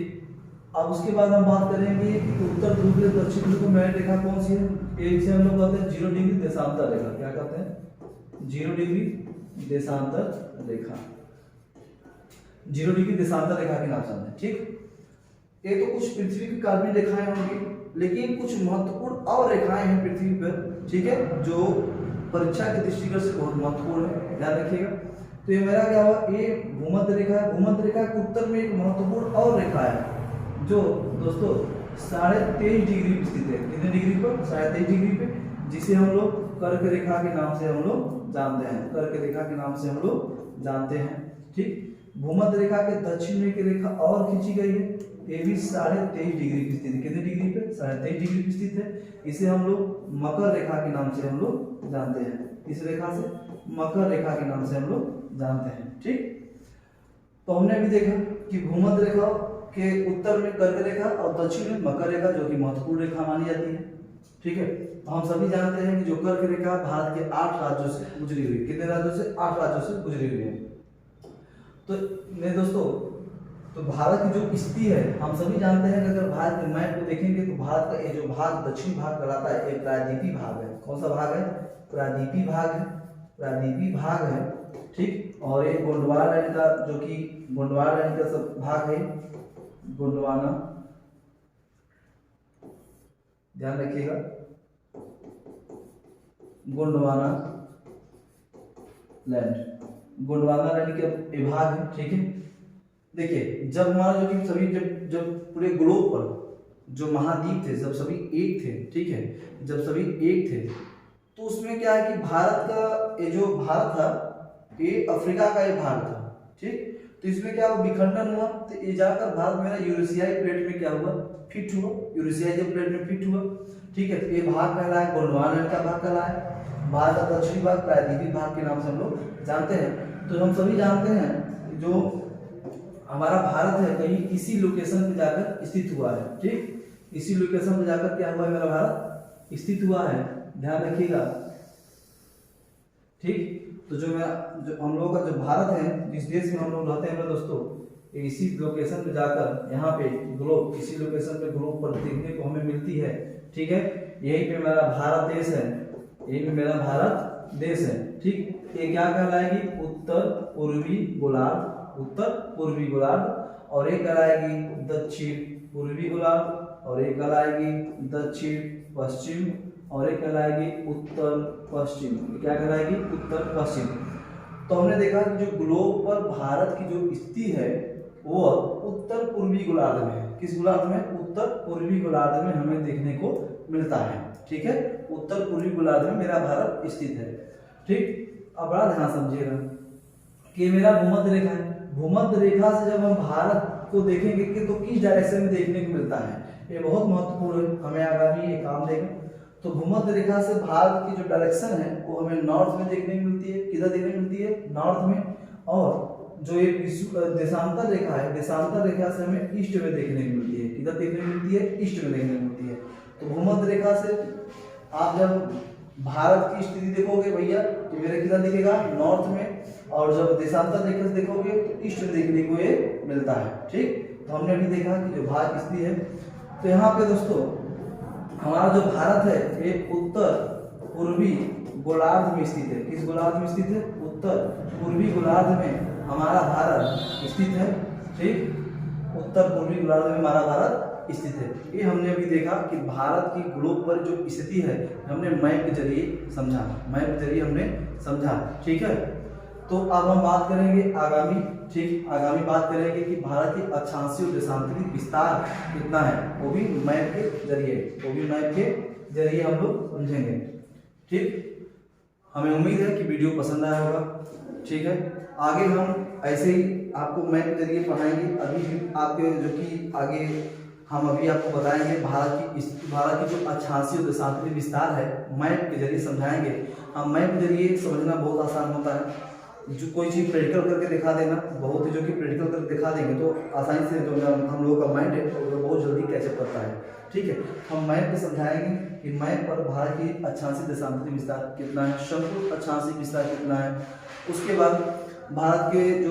अब उसके बाद हम बात करेंगे कि उत्तर ध्रुव के दक्षिण ध्रुव में रेखा कौन सी है। एक से हम लोग कहते हैं 0 डिग्री देशांतर रेखा, क्या कहते हैं, 0 डिग्री देशांतर रेखा, 0 डिग्री देशांतर रेखा के नाम से जानते हैं। ठीक, ये तो कुछ पृथ्वी की काल्पनिक रेखाएं होंगी, लेकिन कुछ महत्वपूर्ण और रेखाएं हैं पृथ्वी पर। ठीक है, जो परीक्षा के दृष्टिकोण से बहुत महत्वपूर्ण है, ध्यान रखिएगा। तो ये मेरा क्या हुआ, ये भूमध्य रेखा है। भूमध्य रेखा के उत्तर में एक महत्वपूर्ण और रेखा है जो दोस्तों 23.5 डिग्री पे स्थित है। कितने डिग्री पर, 23.5 डिग्री पे, जिसे हम लोग कर्क रेखा के नाम से हम लोग जानते हैं। कर्क रेखा के नाम से हम लोग जानते हैं। ठीक, भूमध्य रेखा के दक्षिण में की रेखा और खींची गई है, ये भी 23.5 डिग्री की स्थिति, कितने डिग्री पे, 23.5 डिग्री की स्थित है। इसे हम लोग मकर रेखा के नाम से हम लोग जानते हैं। इस रेखा से मकर रेखा के नाम से हम लोग जानते हैं। ठीक, तो हमने भी देखा कि भूमध्य रेखा के उत्तर में कर्क रेखा और दक्षिण में मकर रेखा, जो कि महत्वपूर्ण रेखा मानी जाती है। ठीक है, तो हम सभी जानते हैं कि जो कर्क रेखा भारत के 8 राज्यों से गुजरी हुई, कितने राज्यों से, 8 राज्यों से गुजरी हुई है। तो मेरे दोस्तों, तो भारत की जो स्थिति है, हम सभी जानते हैं कि अगर भारत के मैप को देखेंगे तो भारत का ये जो भाग दक्षिण भाग कहलाता है, एक प्रायद्वीपी भाग है। कौन सा भाग है, प्रायद्वीपी भाग है, प्रायद्वीपी भाग है। ठीक, और ये गोंडवाना लैंड का, जो कि गोंडवाना लैंड का सब भाग है, गोंडवाना, ध्यान रखिएगा, गोंडवाना लैंड, गोंडवाना लैंड के विभाग है। ठीक है, देखिए जब हमारा जो कि सभी जब पूरे ग्लोब पर जो महाद्वीप थे, जब सभी एक थे, ठीक है, जब सभी एक थे, तो उसमें क्या है कि भारत का ये जो भारत था, ये अफ्रीका का ये भाग था। ठीक, तो इसमें क्या हुआ, विखंडन हुआ, तो ये जाकर भारत मेरा यूरेशियाई प्लेट में क्या हुआ, फिट हुआ, यूरेशियाई जो प्लेट में फिट हुआ। ठीक है, तो ये भाग कहलाया है, गोंडवाना लैंड का भाग कहलाया है। भारत का दक्षिणी भाग प्रायद्वीपीय भाग के नाम से हम लोग जानते हैं। तो हम सभी जानते हैं जो हमारा भारत है कहीं इसी लोकेशन पे जाकर स्थित हुआ है। ठीक, इसी लोकेशन पे जाकर क्या हुआ है, मेरा भारत स्थित हुआ है, ध्यान रखिएगा। ठीक, तो जो हम लोगों का जो भारत है, जिस देश में हम लोग रहते हैं दोस्तों, इसी लोकेशन पे जाकर यहाँ पे ग्लोब, इसी लोकेशन पे ग्लोब पर देखने को हमें मिलती है। ठीक है, यही पे मेरा भारत देश है, यही पे मेरा भारत देश है। ठीक, ये क्या कहलाएगी? उत्तर पूर्वी गोलार्ध, उत्तर पूर्वी गोलार्ध। और ये कहलाएगी दक्षिण पूर्वी गोलार्ध, और ये कहलाएगी दक्षिण पश्चिम, और ये कहलाएगी उत्तर पश्चिम। क्या कहलाएगी? उत्तर पश्चिम। तो हमने देखा कि जो ग्लोब पर भारत की जो स्थिति है वो उत्तर पूर्वी गोलार्ध में है। किस गोलार्ध में? उत्तर पूर्वी गोलार्ध में हमें देखने को मिलता है। ठीक है, उत्तर पूर्वी गोलार्ध में मेरा भारत स्थित है। ठीक, अब बड़ा ध्यान समझिएगा कि मेरा भूमध्य रेखा है। भूमध्य रेखा से जब हम भारत को देखेंगे कि तो किस डायरेक्शन में देखने को मिलता है, ये बहुत महत्वपूर्ण है, हमें आगामी ये काम देगा। तो भूमध्य रेखा से भारत की जो डायरेक्शन है वो हमें नॉर्थ में देखने को मिलती है। किधर देखने को मिलती है? नॉर्थ में। और जो ये देशांतर रेखा है, देशांतर रेखा से हमें ईस्ट में देखने को मिलती है। किधर देखने को मिलती है? ईस्ट में देखने को मिलती है। तो भूमध्य रेखा से आप जब भारत की स्थिति देखोगे भैया तो मेरे किधर दिखेगा? नॉर्थ में। और जब देशांतर रेखा से देखोगे तो ईस्ट में देखने को ये मिलता है। ठीक, तो हमने अभी देखा कि जो भारत की स्थिति है, तो यहाँ पे दोस्तों हमारा जो भारत है ये उत्तर पूर्वी गोलार्ध में स्थित है। किस गोलार्ध में स्थित है? उत्तर पूर्वी गोलार्ध में हमारा भारत स्थित है। ठीक, उत्तर पूर्वी गोलार्ध में हमारा भारत स्थित है। ये हमने अभी देखा कि भारत की ग्लोब पर जो स्थिति है हमने मैप के जरिए समझा, मैप के जरिए हमने समझा। ठीक है, तो अब हम बात करेंगे आगामी। ठीक, आगामी बात करेंगे कि भारत की अक्षांशीय और देशांतरी विस्तार कितना है, वो भी मैप के जरिए, वो भी मैप के जरिए हम लोग समझेंगे। ठीक, हमें उम्मीद है कि वीडियो पसंद आया होगा। ठीक है, आगे हम ऐसे ही आपको मैप के जरिए पढ़ाएंगे। अभी भी आपके जो कि आगे हम अभी आपको बताएंगे भारत की जो अक्षांशीय और देशांतरी विस्तार है मैप के जरिए समझाएंगे। हम मैप के जरिए समझना बहुत आसान होता है। जो कोई चीज़ प्रैक्टिकल करके दिखा देना बहुत ही, जो कि प्रैक्टिकल करके दिखा देंगे तो आसानी से जो हम लोगों का माइंड है वो बहुत जल्दी कैचअप करता है। ठीक है, हम मैप पे समझाएंगे कि मैप पर भारत की अक्षांशीय देशांतरी विस्तार कितना है, संपूर्ण अक्षांशीय विस्तार कितना है। उसके बाद भारत के जो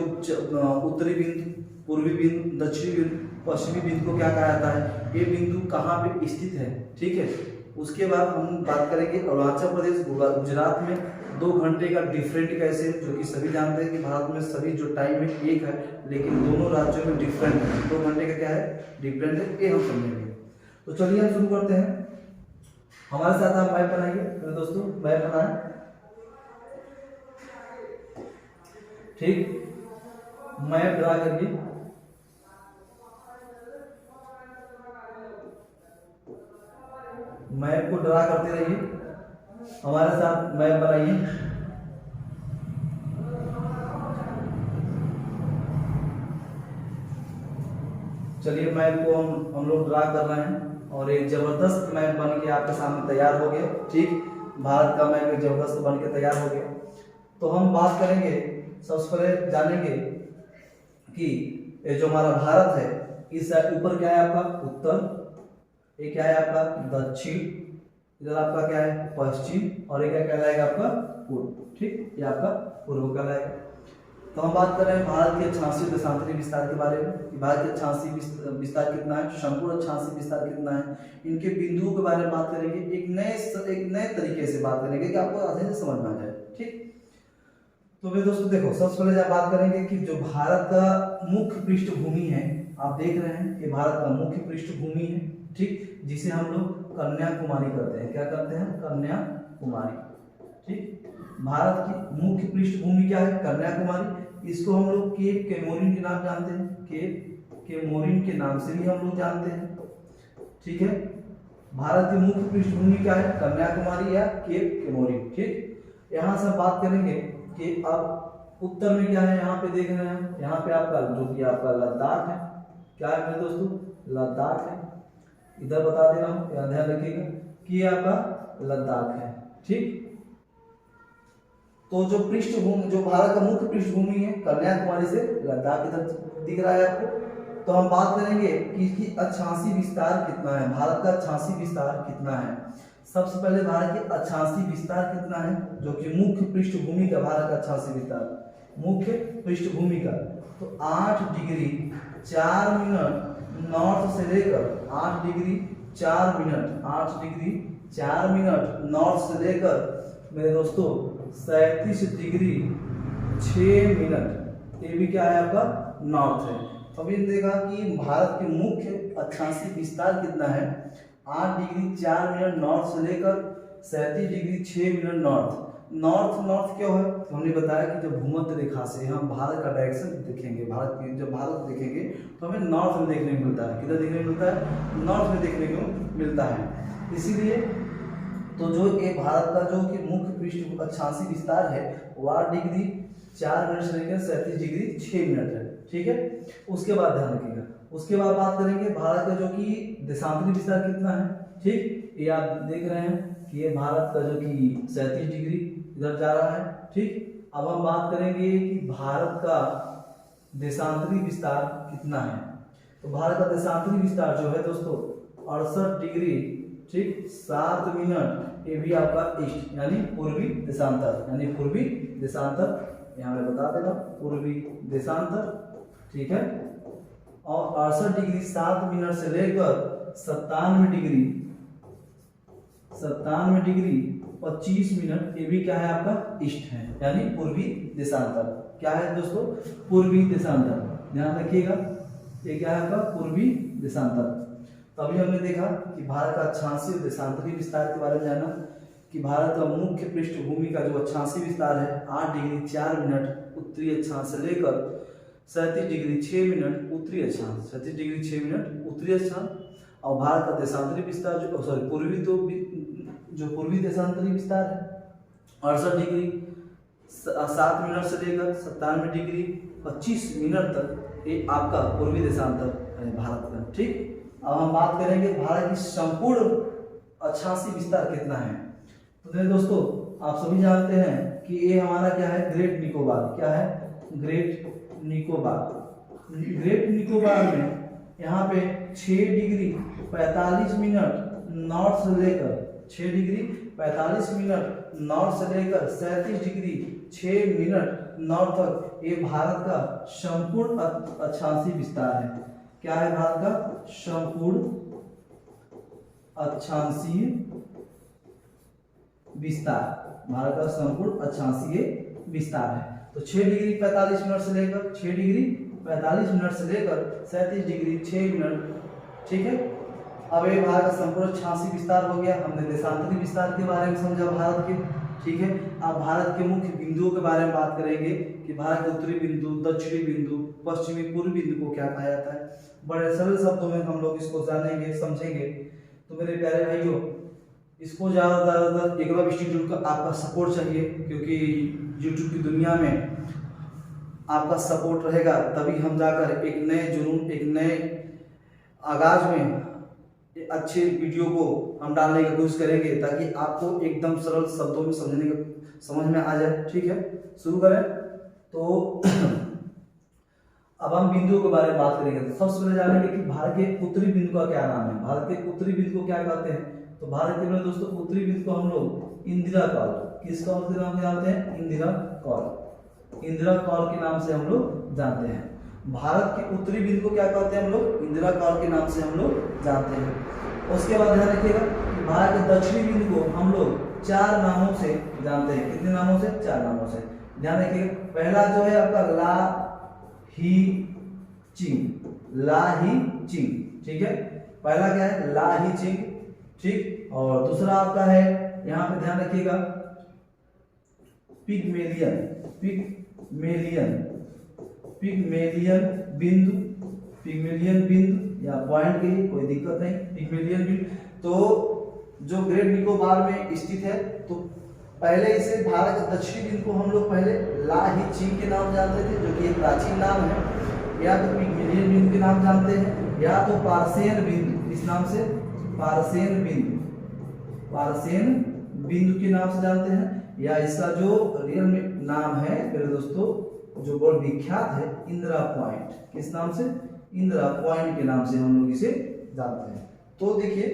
उत्तरी बिंदु, पूर्वी बिंदु, दक्षिणी बिंदु, पश्चिमी बिंदु को क्या कहा जाता है, ये बिंदु कहाँ पे स्थित है। ठीक है, उसके बाद हम बात करेंगे अरुणाचल प्रदेश गुजरात में 2 घंटे का डिफरेंट कैसे, जो कि सभी जानते हैं कि भारत में सभी जो टाइम है एक है, लेकिन दोनों राज्यों में डिफरेंट है। 2 घंटे का क्या है? डिफरेंट है। ये हम समझेंगे। तो चलिए हम शुरू करते हैं। हमारे साथ आप मैप बनाइए मेरे दोस्तों, मैप बनाएं। ठीक, मैप ड्रा करिए। मैप को ड्रा करते रहिए, हमारे साथ मैप बनाइए। चलिए मैप को हम लोग ड्रा कर रहे हैं और एक जबरदस्त मैप बन के आपके सामने तैयार हो गया। ठीक, भारत का मैप एक जबरदस्त बन के तैयार हो गया। तो हम बात करेंगे, सबसे पहले जानेंगे कि ये जो हमारा भारत है इस ऊपर क्या है आपका? उत्तर, ये क्या है आपका? दक्षिण, इधर आपका क्या है? पश्चिम, और ये क्या कहलाएगा आपका? पूर्व। ठीक, ये आपका पूर्व कहलाएगा। तो हम बात कर रहे हैं भारत के अक्षांशीय देशांतरी विस्तार के बारे में। भारत के अक्षांशीय विस्तार कितना है, संपूर्ण अक्षांशीय विस्तार कितना है, इनके बिंदुओं के बारे में बात करेंगे। एक नए तरीके से बात करेंगे कि आपको आसानी से समझ में आ जाए। ठीक, तो मेरे दोस्तों देखो, सबसे पहले जब बात करेंगे कि जो भारत का मुख्य पृष्ठभूमि है, आप देख रहे हैं ये भारत का मुख्य पृष्ठभूमि है। ठीक, जिसे हम लोग कन्याकुमारी करते हैं। क्या करते हैं? कन्याकुमारी। ठीक, भारत की मुख्य पृष्ठभूमि क्या है? कन्याकुमारी। इसको हम लोग केप केमोरिन के नाम जानते हैं, केप केमोरिन के नाम से भी हम लोग जानते हैं। ठीक है, भारत की मुख्य पृष्ठभूमि क्या है? कन्याकुमारी या केप केमोरिन। ठीक, यहाँ से बात करेंगे कि अब उत्तर में क्या है, यहाँ पे देख रहे हैं, यहाँ पे आपका जो कि आपका लद्दाख है। क्या है मेरे दोस्तों? लद्दाख है। इधर बता दे रहा हूँ, ध्यान रखिएगा कि ये आपका लद्दाख है। ठीक, तो जो पृष्ठभूमि, जो भारत का मुख्य पृष्ठभूमि है कन्याकुमारी से लद्दाख इधर दिख रहा है आपको। तो हम बात करेंगे कि इसकी अक्षांशीय विस्तार कितना है, भारत का अक्षांशीय विस्तार कितना है। सबसे पहले भारत के अक्षांशीय विस्तार कितना है, जो कि मुख्य पृष्ठभूमि का भारत का अक्षांशीय विस्तार, मुख्य पृष्ठभूमि का, तो 8 डिग्री 4 मिनट नॉर्थ से लेकर 8 degree 4 minute 8 degree 4 minute north से लेकर मेरे दोस्तों 37 डिग्री 6 मिनट, ये भी क्या है आपका नॉर्थ है। अभी देखा कि भारत के मुख्य अक्षांशीय विस्तार कितना है, 8 डिग्री 4 मिनट नॉर्थ से लेकर 37 डिग्री 6 मिनट नॉर्थ। नॉर्थ क्यों है, तो हमने बताया कि जब भूमध्य रेखा से हम भारत का डायरेक्शन देखेंगे, भारत की जब भारत देखेंगे तो हमें नॉर्थ में देखने को मिलता है। किधर देखने को मिलता है, नॉर्थ में देखने को मिलता है। इसीलिए तो जो ये भारत का जो कि मुख्य पृष्ठ अक्षांशीय विस्तार है वो 8 डिग्री 4 मिनट से लेकर 37 डिग्री 6 मिनट है। ठीक है, उसके बाद ध्यान रखिएगा, उसके बाद बात करेंगे भारत का जो कि देशांतरी विस्तार कितना है। ठीक, ये आप देख रहे हैं कि ये भारत का जो कि 37 डिग्री इधर जा रहा है। ठीक, अब हम बात करेंगे कि भारत का देशांतरी विस्तार कितना है। तो भारत का देशांतरी विस्तार जो है दोस्तों 68 डिग्री, ठीक, 7 मिनट, ये भी आपका ईस्ट यानी पूर्वी देशांतर, यानी पूर्वी देशांतर, यहाँ पे बता देगा पूर्वी देशांतर। ठीक है, और 68 डिग्री 7 मिनट से लेकर 97 डिग्री 25 मिनट, ये भी क्या है आपका ईस्ट है, यानी पूर्वी देशांतर। क्या है दोस्तों, पूर्वी देशांतर, ध्यान रखिएगा, ये क्या है आपका पूर्वी देशांतर। तभी हमने देखा कि भारत का अक्षांशीय और देशांतरी विस्तार के बारे में जाना कि भारत का मुख्य पृष्ठभूमि का जो अक्षांशीय विस्तार है 8 डिग्री 4 मिनट उत्तरी अक्षांश से लेकर 37 डिग्री 6 मिनट उत्तरी अक्षांश, 37 डिग्री 6 मिनट उत्तरी अक्षांश। और भारत का देशांतरी विस्तार जो पूर्वी देशांतरी विस्तार है 68 डिग्री 7 मिनट से लेकर 97 डिग्री 25 मिनट तक, ये आपका पूर्वी देशांतर है भारत का। ठीक, अब हम बात करेंगे भारत की संपूर्ण अक्षांशीय विस्तार कितना है। तो देखिए दोस्तों, आप सभी जानते हैं कि ये हमारा क्या है, ग्रेट निकोबार। क्या है, ग्रेट निकोबार। ग्रेट निकोबार में यहाँ पे 6 डिग्री 45 मिनट नॉर्थ से लेकर 6 डिग्री 45 मिनट नॉर्थ से लेकर 37 डिग्री 6 मिनट नॉर्थ तक, ये भारत का संपूर्ण अक्षांशीय विस्तार है। क्या है, भारत का संपूर्ण अक्षांशीय विस्तार, भारत का संपूर्ण अक्षांशीय विस्तार है। तो 6 डिग्री 45 मिनट से लेकर 6 डिग्री 45 मिनट से लेकर 37 डिग्री 6 मिनट। ठीक है, अब ये भारत का संपूर्ण अक्षांशीय विस्तार हो गया। हमने देशांतरी विस्तार के बारे में समझा भारत के। ठीक है, अब भारत के मुख्य बिंदुओं के बारे में बात करेंगे कि भारत के उत्तरी बिंदु, दक्षिणी बिंदु, पश्चिमी पूर्वी बिंदु को क्या कहा जाता है। बड़े सरल शब्दों में हम लोग इसको जानेंगे, समझेंगे। तो मेरे प्यारे भाइयों, इसको ज़्यादातर एकलव्य इंस्टीट्यूट का आपका सपोर्ट चाहिए, क्योंकि यूट्यूब की दुनिया में आपका सपोर्ट रहेगा तभी हम जाकर एक नए जुनून, एक नए आगाज में अच्छे वीडियो को हम डालने की कोशिश करेंगे, ताकि आपको एकदम सरल शब्दों में समझ में आ जाए। ठीक है, शुरू करें। तो अब हम बिंदुओं के बारे में बात करेंगे। तो सबसे पहले जानेंगे कि भारत के उत्तरी बिंदु का क्या नाम है। भारत के उत्तरी बिंदु को क्या कहते हैं। तो भारत के में दोस्तों उत्तरी बिंदु को हम लोग इंदिरा कौल, किस कौल के नाम से जानते हैं, इंदिरा कौल, इंदिरा कौल के नाम से हम लोग जानते हैं। भारत के उत्तरी बिंदु को क्या कहते हैं हम लोग, इंदिरा कौल के नाम से हम लोग जानते हैं। उसके बाद ध्यान रखिएगा कि भारत के दक्षिणी बिंदु को हम लोग 4 नामों से जानते हैं। कितने नामों से, 4 नामों से। ध्यान रखिएगा, पहला जो है आपका ला ही चिंग, ला ही चिंग। ठीक है, पहला क्या है, ला ही चिंग। ठीक, और दूसरा आपका है, यहाँ पे ध्यान रखिएगा, पिग्मेलियन, पिग्मेलियन, पिग्मेलियन बिंदु, पिग्मेलियन बिंदु या पॉइंट के लिए कोई दिक्कत नहीं, पिग्मेलियन बिंदु। तो जो ग्रेट निकोबार में स्थित है, तो पहले इसे भारत के दक्षिणी बिंदु को हम लोग पहले ला ही चिंग के नाम जानते थे, जो कि एक प्राचीन नाम है, या तो पिग्मेलियन बिंदु के नाम जानते हैं, या तो पार्सेन बिंदु, इस नाम से पार्सेन बिंदु, पार्सेन बिंदु के नाम से जानते हैं, या इसका जो रियल में नाम है मेरे दोस्तों, जो बहुत विख्यात है, इंदिरा पॉइंट। किस नाम से, इंदिरा पॉइंट के नाम से हम लोग इसे जानते हैं। तो देखिए,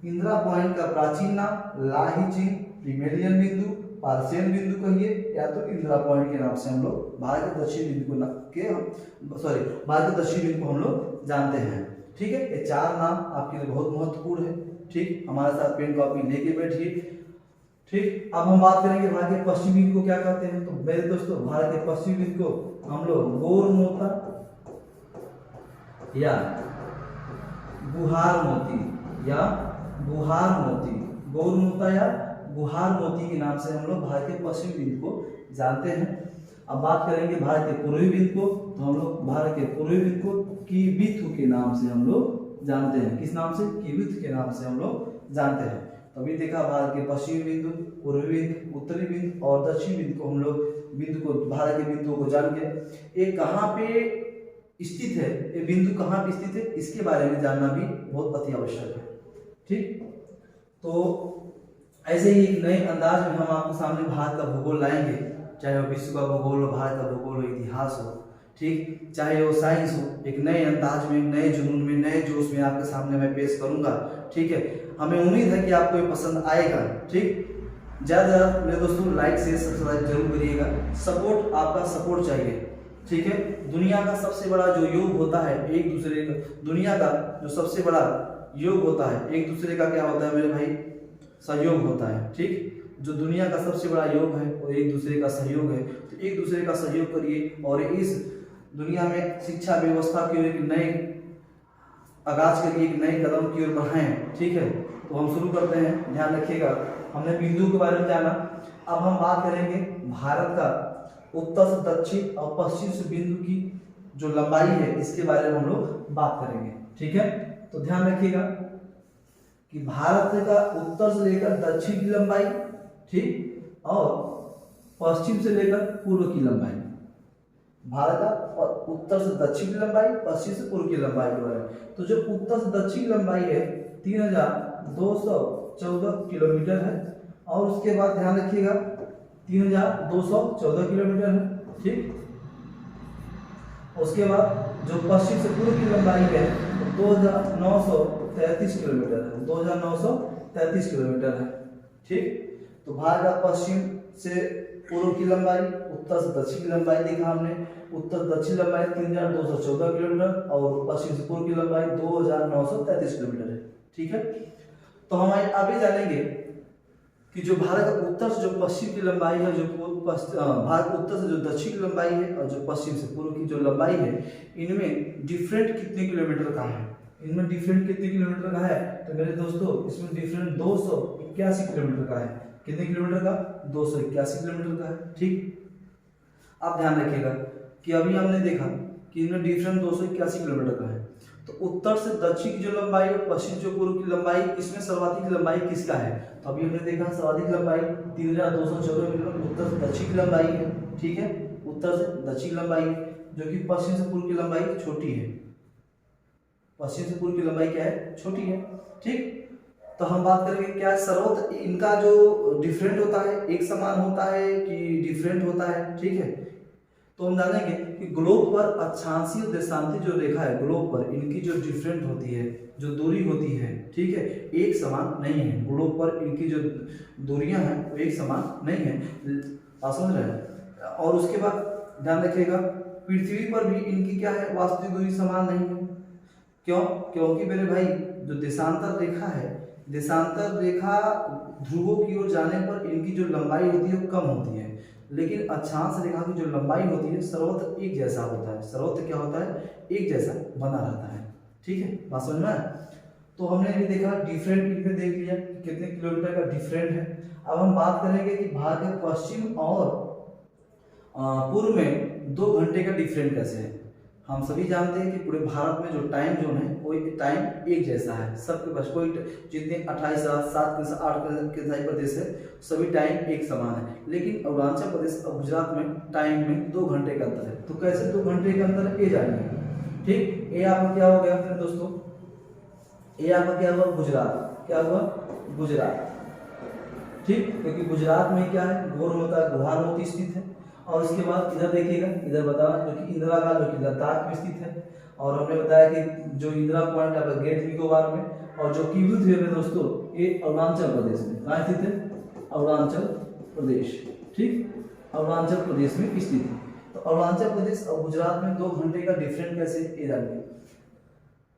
इंदिरा पॉइंट का प्राचीन नाम ला ही चिंग, पिग्मेलियन बिंदु, पार्सेन बिंदु कहिए, या तो इंदिरा पॉइंट के नाम से हम लोग भारत के दक्षिणी बिंदु भारत के दक्षिणी बिंदु को हम लोग जानते हैं। ठीक है, ये 4 नाम आपके लिए बहुत महत्वपूर्ण है। ठीक, हमारे साथ पेन कॉपी लेके बैठिए। ठीक, अब हम बात करेंगे भारत के पश्चिमी बिंदु को क्या कहते हैं। तो मेरे दोस्तों, भारत के पश्चिमी बिंदु को हम लोग गोरमोता या गुहार मोती या गुहार मोती, गौरमोता या गुहार मोती के नाम से हम लोग भारत के पश्चिमी बिंदु को जानते हैं। अब बात करेंगे भारत के पूर्वी बिंदु को, तो हम लोग भारत के पूर्वी बिंदु को कीबिथु के नाम से हम लोग जानते हैं। किस नाम से? कीबिथु के नाम से हम लोग जानते हैं। तो अभी देखा भारत के पश्चिमी बिंदु, पूर्वी बिंदु, उत्तरी बिंदु और दक्षिणी बिंदु को हम लोग भारत के बिंदुओं को जान गए। ये कहाँ पे स्थित है, ये बिंदु कहाँ पे स्थित है, इसके बारे में जानना भी बहुत अति आवश्यक है। ठीक, तो ऐसे ही एक नए अंदाज में हम आपके सामने भारत का भूगोल लाएंगे, चाहे वो विश्व का भूगोल हो, भारत का भूगोल हो, इतिहास हो, ठीक, चाहे वो साइंस हो, एक नए अंदाज में, नए जुनून में, नए जोश में आपके सामने मैं पेश करूंगा। ठीक है, हमें उम्मीद है कि आपको ये पसंद आएगा। ठीक, ज़्यादा से ज़्यादा मेरे दोस्तों लाइक शेयर सब्सक्राइब जरूर करिएगा, सपोर्ट, आपका सपोर्ट चाहिए। ठीक है, दुनिया का सबसे बड़ा जो योग होता है एक दूसरे का, दुनिया का जो सबसे बड़ा योग होता है एक दूसरे का क्या होता है मेरे भाई? सहयोग होता है। ठीक, जो दुनिया का सबसे बड़ा योग है वो एक दूसरे का सहयोग है। तो एक दूसरे का सहयोग करिए और इस दुनिया में शिक्षा व्यवस्था की ओर एक नए आगाज करिए, एक नए कदम की ओर बढ़ाएं। ठीक है, तो हम शुरू करते हैं, ध्यान रखिएगा। हमने बिंदु के बारे में जाना, अब हम बात करेंगे भारत का उत्तर से दक्षिण और पश्चिम से बिंदु की जो लंबाई है इसके बारे में हम लोग बात करेंगे। ठीक है, तो ध्यान रखिएगा कि भारत का उत्तर से लेकर दक्षिण की लंबाई, ठीक, और पश्चिम से लेकर पूर्व की लंबाई, भारत का उत्तर से दक्षिण की लंबाई, पश्चिम से पूर्व की लंबाई के बारे में। तो जो उत्तर से दक्षिण की लंबाई है 3214 किलोमीटर है, और उसके बाद ध्यान रखिएगा 3214 किलोमीटर है। ठीक, उसके बाद जो पश्चिम से पूर्व की लंबाई है 2933 किलोमीटर है, 2933 किलोमीटर है। ठीक, तो भारत का पश्चिम से पूर्व की लंबाई, उत्तर से दक्षिण की लंबाई देखा हमने, उत्तर दक्षिण लंबाई 3214 किलोमीटर और पश्चिम से पूर्व की लंबाई 2933 किलोमीटर है। ठीक है, तो हम अभी जानेंगे कि जो भारत का उत्तर से जो पश्चिम की लंबाई है, जो भारत उत्तर से जो दक्षिण की लंबाई है और जो पश्चिम से पूर्व की जो लंबाई है, इनमें डिफरेंट कितने किलोमीटर का है? इनमें डिफरेंट कितने किलोमीटर का है? तो मेरे दोस्तों, इसमें डिफरेंट 281 किलोमीटर का है। कितने किलोमीटर का? 281 किलोमीटर का है। ठीक, आप ध्यान रखिएगा कि अभी हमने देखा कि इनमें डिफरेंट 281 किलोमीटर का है। तो उत्तर से दक्षिण की जो लंबाई और पश्चिम से पूर्व की लंबाई, इसमें सर्वाधिक लंबाई किसका है? तो अभी हमने देखा सर्वाधिक लंबाई 3214 किलोमीटर उत्तर से दक्षिण की लंबाई है। ठीक है, उत्तर से दक्षिण लंबाई, जो कि पश्चिम से पूर्व की लंबाई छोटी है। पश्चिम से पूर्व की लंबाई क्या है? छोटी है। ठीक, तो हम बात करेंगे क्या सर्वत्र इनका जो डिफरेंट होता है, एक समान होता है कि डिफरेंट होता है? ठीक है, तो हम जानेंगे कि ग्लोब पर अक्षांशीय और देशांतीय जो रेखा है, ग्लोब पर इनकी जो डिफरेंट होती है, जो दूरी होती है, ठीक है, एक समान नहीं है। ग्लोब पर इनकी जो दूरियां हैं वो एक समान नहीं है, बात समझ रहे हैं। और उसके बाद ध्यान रखिएगा पृथ्वी पर भी इनकी क्या है? वास्तविक दूरी समान नहीं है। क्यों? क्योंकि मेरे भाई जो देशांतर रेखा है, देशांतर रेखा ध्रुवों की ओर जाने पर इनकी जो लंबाई होती है वो कम होती है, लेकिन अक्षांश रेखा की जो लंबाई होती है सर्वत्र एक जैसा होता है। सर्वत्र क्या होता है? एक जैसा बना रहता है। ठीक है, बात समझ में आया? तो हमने भी देखा डिफरेंट, इनमें देख लिया कि कितने किलोमीटर का डिफरेंट है। अब हम बात करेंगे कि भारत के पश्चिम और पूर्व में 2 घंटे का डिफरेंट कैसे है। हम सभी जानते हैं कि पूरे भारत में जो टाइम जोन है वो टाइम एक जैसा है सबके पास। कोई जितने 28 रात 7 के 8 के प्रदेश है सभी टाइम एक समान है, लेकिन अरुणाचल प्रदेश और गुजरात में टाइम में 2 घंटे का अंतर है। तो कैसे 2 घंटे का अंतर है ये जानिए। ठीक, ये आपका क्या हो गया फिर दोस्तों? ये आपका क्या हुआ? गुजरात। क्या हुआ? गुजरात। ठीक, क्योंकि गुजरात में क्या है? गोरमोता गुहार मोती स्थित है। और उसके बाद इधर देखिएगा, इधर बताओ जो कि इंदिरा का जो कि लद्दाख में स्थित है। और हमने बताया कि जो इंदिरा पॉइंट है ग्रेट निकोबार में, और जो कीवी द्वीप है दोस्तों ये अरुणाचल प्रदेश में कहाँ स्थित है? अरुणाचल प्रदेश। ठीक, अरुणाचल प्रदेश में स्थित है। तो अरुणाचल प्रदेश और गुजरात में 2 घंटे का डिफरेंट कैसे ये जानिए।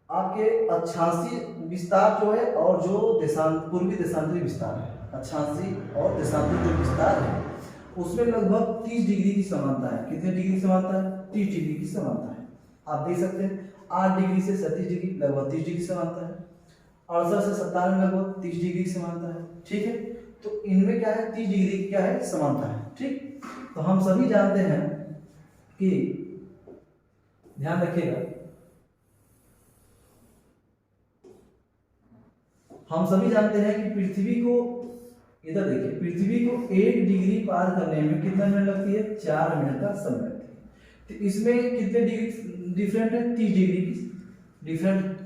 आपके अक्षांशीय विस्तार जो है और जो पूर्वी देशांतरी विस्तार है, अक्षांशीय और देशांतरी जो विस्तार है उसमें लगभग 30 डिग्री की समानता है। कितने डिग्री की समानता है? 30 डिग्री की समानता है। आप देख सकते हैं 8 डिग्री से 37 डिग्री लगभग 30 डिग्री की समानता है, 68 से 97 लगभग 30 डिग्री की समानता है। ठीक है, तो इनमें क्या है? 30 डिग्री की क्या है? समानता है। ठीक, तो हम सभी जानते हैं कि, ध्यान रखिएगा, हम सभी जानते हैं कि पृथ्वी को, इधर देखिए, पृथ्वी को 1 डिग्री पार करने में कितना मिनट लगती है? 4 मिनट का समय लगती है। तो इसमें कितने डिग्री डिफरेंट है? 30 डिग्री की डिफरेंट,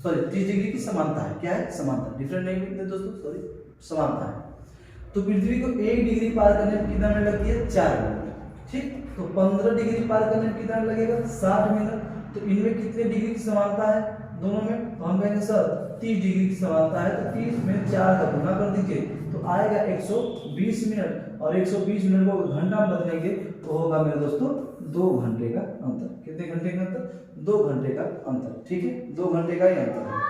सॉरी 30 डिग्री की समानता है। क्या है? समानता। डिफरेंट नहीं लिखते दोस्तों, सॉरी, समानता है। तो पृथ्वी को 1 डिग्री पार करने में कितना मिनट लगती है? 4 मिनट। ठीक, तो 15 डिग्री पार करने में कितना लगेगा? 60 मिनट। तो इनमें कितने डिग्री की समानता है दोनों में? तो हम कहेंगे सर 30 डिग्री की समानता है, तो 30 में 4 का गुना कर दीजिए तो आएगा 120 मिनट, और 120 मिनट को घंटा में बदलेंगे तो होगा मेरे दोस्तों 2 घंटे का अंतर। कितने घंटे का अंतर? 2 घंटे का अंतर। ठीक है, 2 घंटे का ही अंतर है।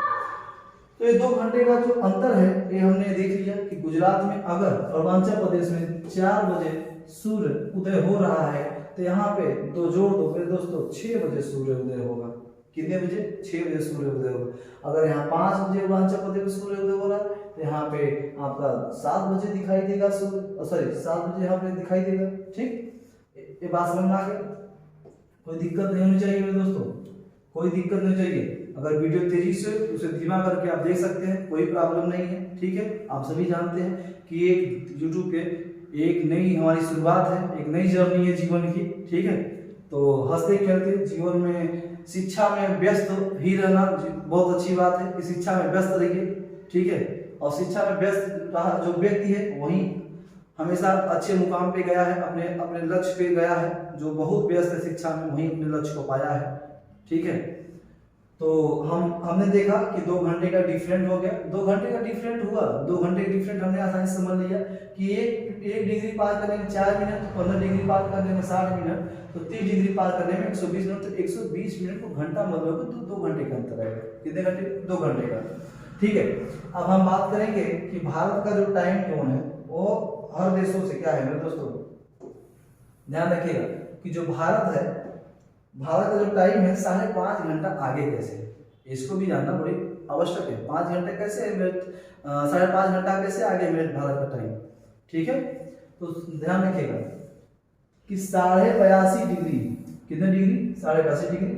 तो ये 2 घंटे का जो अंतर है ये हमने देख लिया कि गुजरात में अगर अरुणाचल प्रदेश में 4 बजे सूर्य उदय हो रहा है तो यहाँ पे दो जोड़ दो मेरे दोस्तों, 6 बजे सूर्य उदय होगा। कितने बजे? 6 बजे सूर्य उदय होगा। अगर यहाँ 5 बजे अरुणाचल प्रदेश में सूर्य उदय हो रहा है तो यहाँ पे आपका 7 बजे दिखाई देगा सूर्य, सॉरी 7 बजे यहाँ पे दिखाई देगा। ठीक, ये बात समझ में आ गया? कोई दिक्कत नहीं होनी चाहिए मेरे दोस्तों, कोई दिक्कत नहीं चाहिए। अगर वीडियो तेजी से उसे धीमा करके आप देख सकते हैं, कोई प्रॉब्लम नहीं है। ठीक है, आप सभी जानते हैं कि एक यूट्यूब के एक नई हमारी शुरुआत है, एक नई जर्नी है जीवन की। ठीक है, तो हंसते खेलते जीवन में शिक्षा में व्यस्त ही रहना बहुत अच्छी बात है कि शिक्षा में व्यस्त रहिए। ठीक है, और शिक्षा में व्यस्त रहा जो व्यक्ति है वही हमेशा अच्छे मुकाम पे गया है, अपने अपने लक्ष्य पे गया है। जो बहुत व्यस्त है शिक्षा में वही अपने लक्ष्य को पाया है। ठीक है, तो हमने देखा कि 2 घंटे का डिफरेंट हो गया। 2 घंटे का डिफरेंट हुआ, 2 घंटे का डिफरेंट हमने आसानी से समझ लिया कि एक डिग्री पार करने में 4 मिनट, 15 डिग्री पार करने में 60 मिनट, तो 30 डिग्री पार करने में 120 मिनट। तो 120 मिनट को घंटा मतलब तो 2 घंटे का अंतर आएगा। कितने घंटे? 2 घंटे का। ठीक है, अब हम बात करेंगे कि भारत का जो टाइम जोन है वो हर देशों से क्या है मेरे दोस्तों, ध्यान रखिएगा कि जो भारत है, भारत का जो टाइम है 5.5 घंटा आगे कैसे है, इसको भी जानना बड़ी आवश्यक है। 5 घंटे कैसे है मिनट, 5.5 घंटा कैसे आगे मिनट भारत का टाइम। ठीक है, तो ध्यान रखिएगा कि 82.5 डिग्री, कितने डिग्री? 82.5 डिग्री।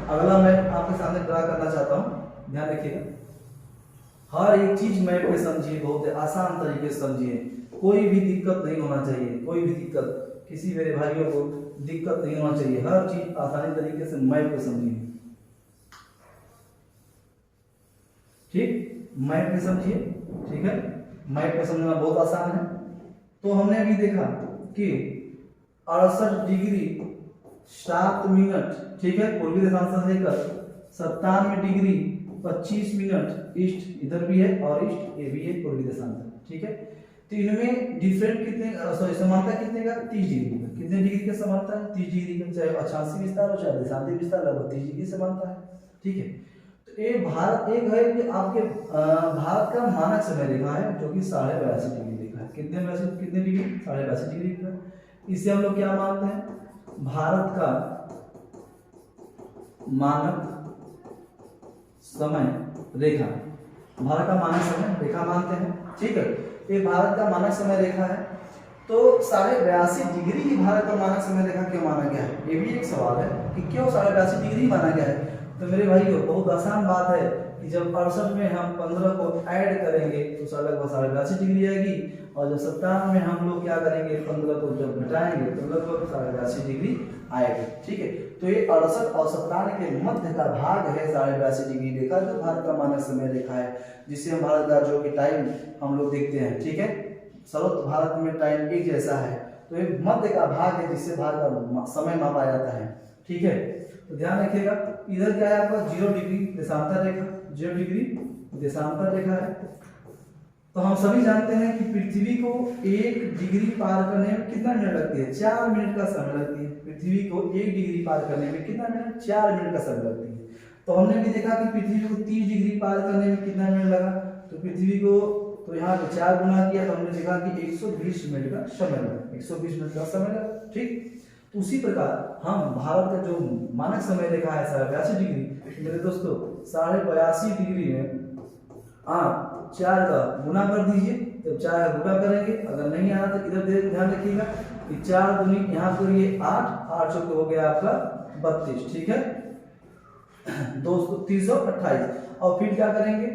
अगला मैं आपके सामने ड्रा करना चाहता हूँ, ध्यान रखिएगा। हर एक चीज मैप पे समझिए, बहुत आसान तरीके से समझिए, कोई भी दिक्कत नहीं होना चाहिए, कोई भी दिक्कत किसी मेरे भाइयों को दिक्कत नहीं होना चाहिए। हर चीज आसानी तरीके से मैप पे समझिए। ठीक, मैप पे समझिए। ठीक है, मैप पे समझना बहुत आसान है। तो हमने अभी देखा कि 68 डिग्री 7 मिनट, ठीक है, पूर्वी देशांतर से लेकर 97 डिग्री 25 मिनट ईस्ट, इधर भी है, और ईस्ट ये भी है पूर्वी देशांतर। ठीक है, तो इनमें डिफरेंट कितने, सॉरी समानता कितने का? 30 डिग्री का। कितने डिग्री का समानता है? 30 डिग्री का। चाहे अक्षांशीय विस्तार हो चाहे देशांतरी विस्तार, लगभग 30 डिग्री समानता है। ठीक है, तो ये भारत एक है कि आपके भारत का मानक समय रेखा है जो कि 82.5 डिग्री रेखा है। कितने डिग्री? 82.5 डिग्री का। इसे हम लोग क्या मानते हैं? भारत का मानक समय रेखा, भारत का मानक समय रेखा मानते हैं। ठीक है, ये भारत का मानक समय रेखा है। तो 82.5 डिग्री ही भारत का मानक समय रेखा क्यों माना गया है? ये भी एक सवाल है कि क्यों 82.5 डिग्री माना गया है। तो मेरे भाइयों बहुत आसान बात है कि जब 68 में हम 15 को ऐड करेंगे तो लगभग 82.5 डिग्री आएगी, और जब 57 में हम लोग क्या करेंगे, 15 को जब घटाएंगे तो लगभग 82.5 डिग्री आएगी। ठीक है, तो ये 68 और 57 के मध्य का भाग है 82.5 डिग्री रेखा, जो भारत का मानक समय रेखा है, जिससे हम भारत का जो कि टाइम हम लोग देखते हैं। ठीक है, सर्वत्र भारत में टाइम एक जैसा है, तो ये मध्य का भाग है जिससे भारत का समय मापा जाता है। ठीक है, तो ध्यान रखिएगा, इधर क्या है आपका 0 डिग्री देशांतर रेखा, 0 डिग्री देशांतर रेखा है। तो हम सभी जानते हैं कि पृथ्वी को 1 डिग्री पार करने में कितना मिनट लगती है? 4 मिनट का समय लगती है। पृथ्वी को 1 डिग्री पार करने में कितना मिनट? 4 मिनट का समय लगती है। तो हमने भी देखा कि पृथ्वी को 30 डिग्री पार करने में कितना मिनट लगा, तो पृथ्वी को तो यहाँ पे 4 गुना किया तो हमने देखा कि 120 मिनट का समय लगा, 120 मिनट का समय लगा। ठीक, तो उसी प्रकार हम भारत का जो मानक समय रेखा है 82 डिग्री, मेरे दोस्तों 82.5 डिग्री में आप 4 का गुना कर दीजिए। जब 4 का गुना करेंगे, अगर नहीं आ रहा तो इधर ध्यान रखिएगा कि 4 दूनी यहाँ करिए 8, 8 चौके हो गया आपका 32। ठीक है, 328। और फिर क्या करेंगे,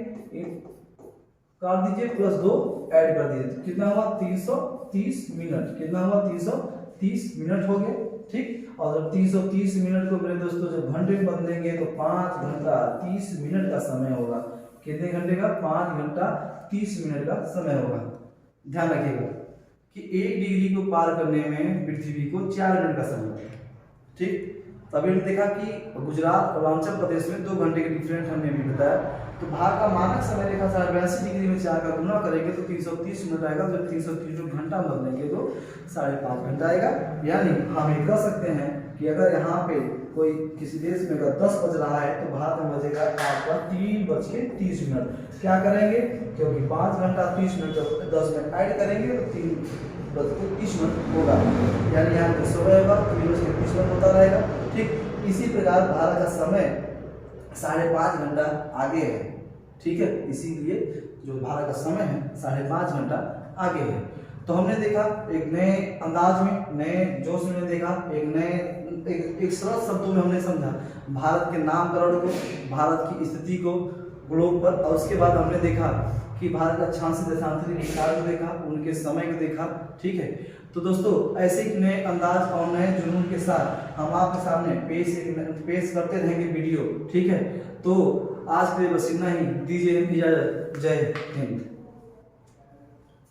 काट दीजिए प्लस 2 ऐड कर दीजिए, तो कितना हुआ? 330 मिनट। कितना हुआ? 330 मिनट हो गए। ठीक, और जब 330 मिनट को मेरे दोस्तों जब घंटे में बदलेंगे तो 5 घंटा 30 मिनट का समय होगा। कितने घंटे का? 5 घंटा 30 मिनट का समय होगा। ध्यान रखिएगा कि 1 डिग्री को पार करने में पृथ्वी को 4 मिनट का समय लगता है। ठीक, तभी देखा कि गुजरात और अरुणाचल प्रदेश में 2 घंटे के डिफरेंट हमने भी बताया। तो भारत का मानक समय रेखा 82 डिग्री में 4 का गुना करेंगे तो 330 मिनट आएगा। जब 330 घंटा बदलेंगे तो 5.5 घंटा आएगा। यानी हम ये कह सकते हैं कि अगर यहाँ पे कोई किसी देश में अगर 10 बज रहा है तो भारत में बजेगा आपका 3:30 मिनट। क्या करेंगे, क्योंकि 5 घंटा 30 मिनट जब 10 मिनट ऐड करेंगे तो 3:30 मिनट होगा। यानी यहाँ पे सुबह होगा 3:30 मिनट होता रहेगा। ठीक, इसी प्रकार भारत का समय 5.5 घंटा आगे है। ठीक है, इसीलिए जो भारत का समय है 5.5 घंटा आगे है। तो हमने देखा एक नए अंदाज में, नए जोश में देखा, एक सरल शब्दों में हमने समझा भारत के नामकरण को, भारत की स्थिति को ग्लोब पर। और उसके बाद हमने देखा कि भारत का 86 देशांतरी विचार को देखा, उनके समय को देखा। ठीक है, तो दोस्तों ऐसे ही नए अंदाज और नए जुनून के साथ हम आपके सामने पेश करते रहेंगे वीडियो। ठीक है, तो आज के लिए बस इतना ही। दीजिए इजाजत। जय हिंद।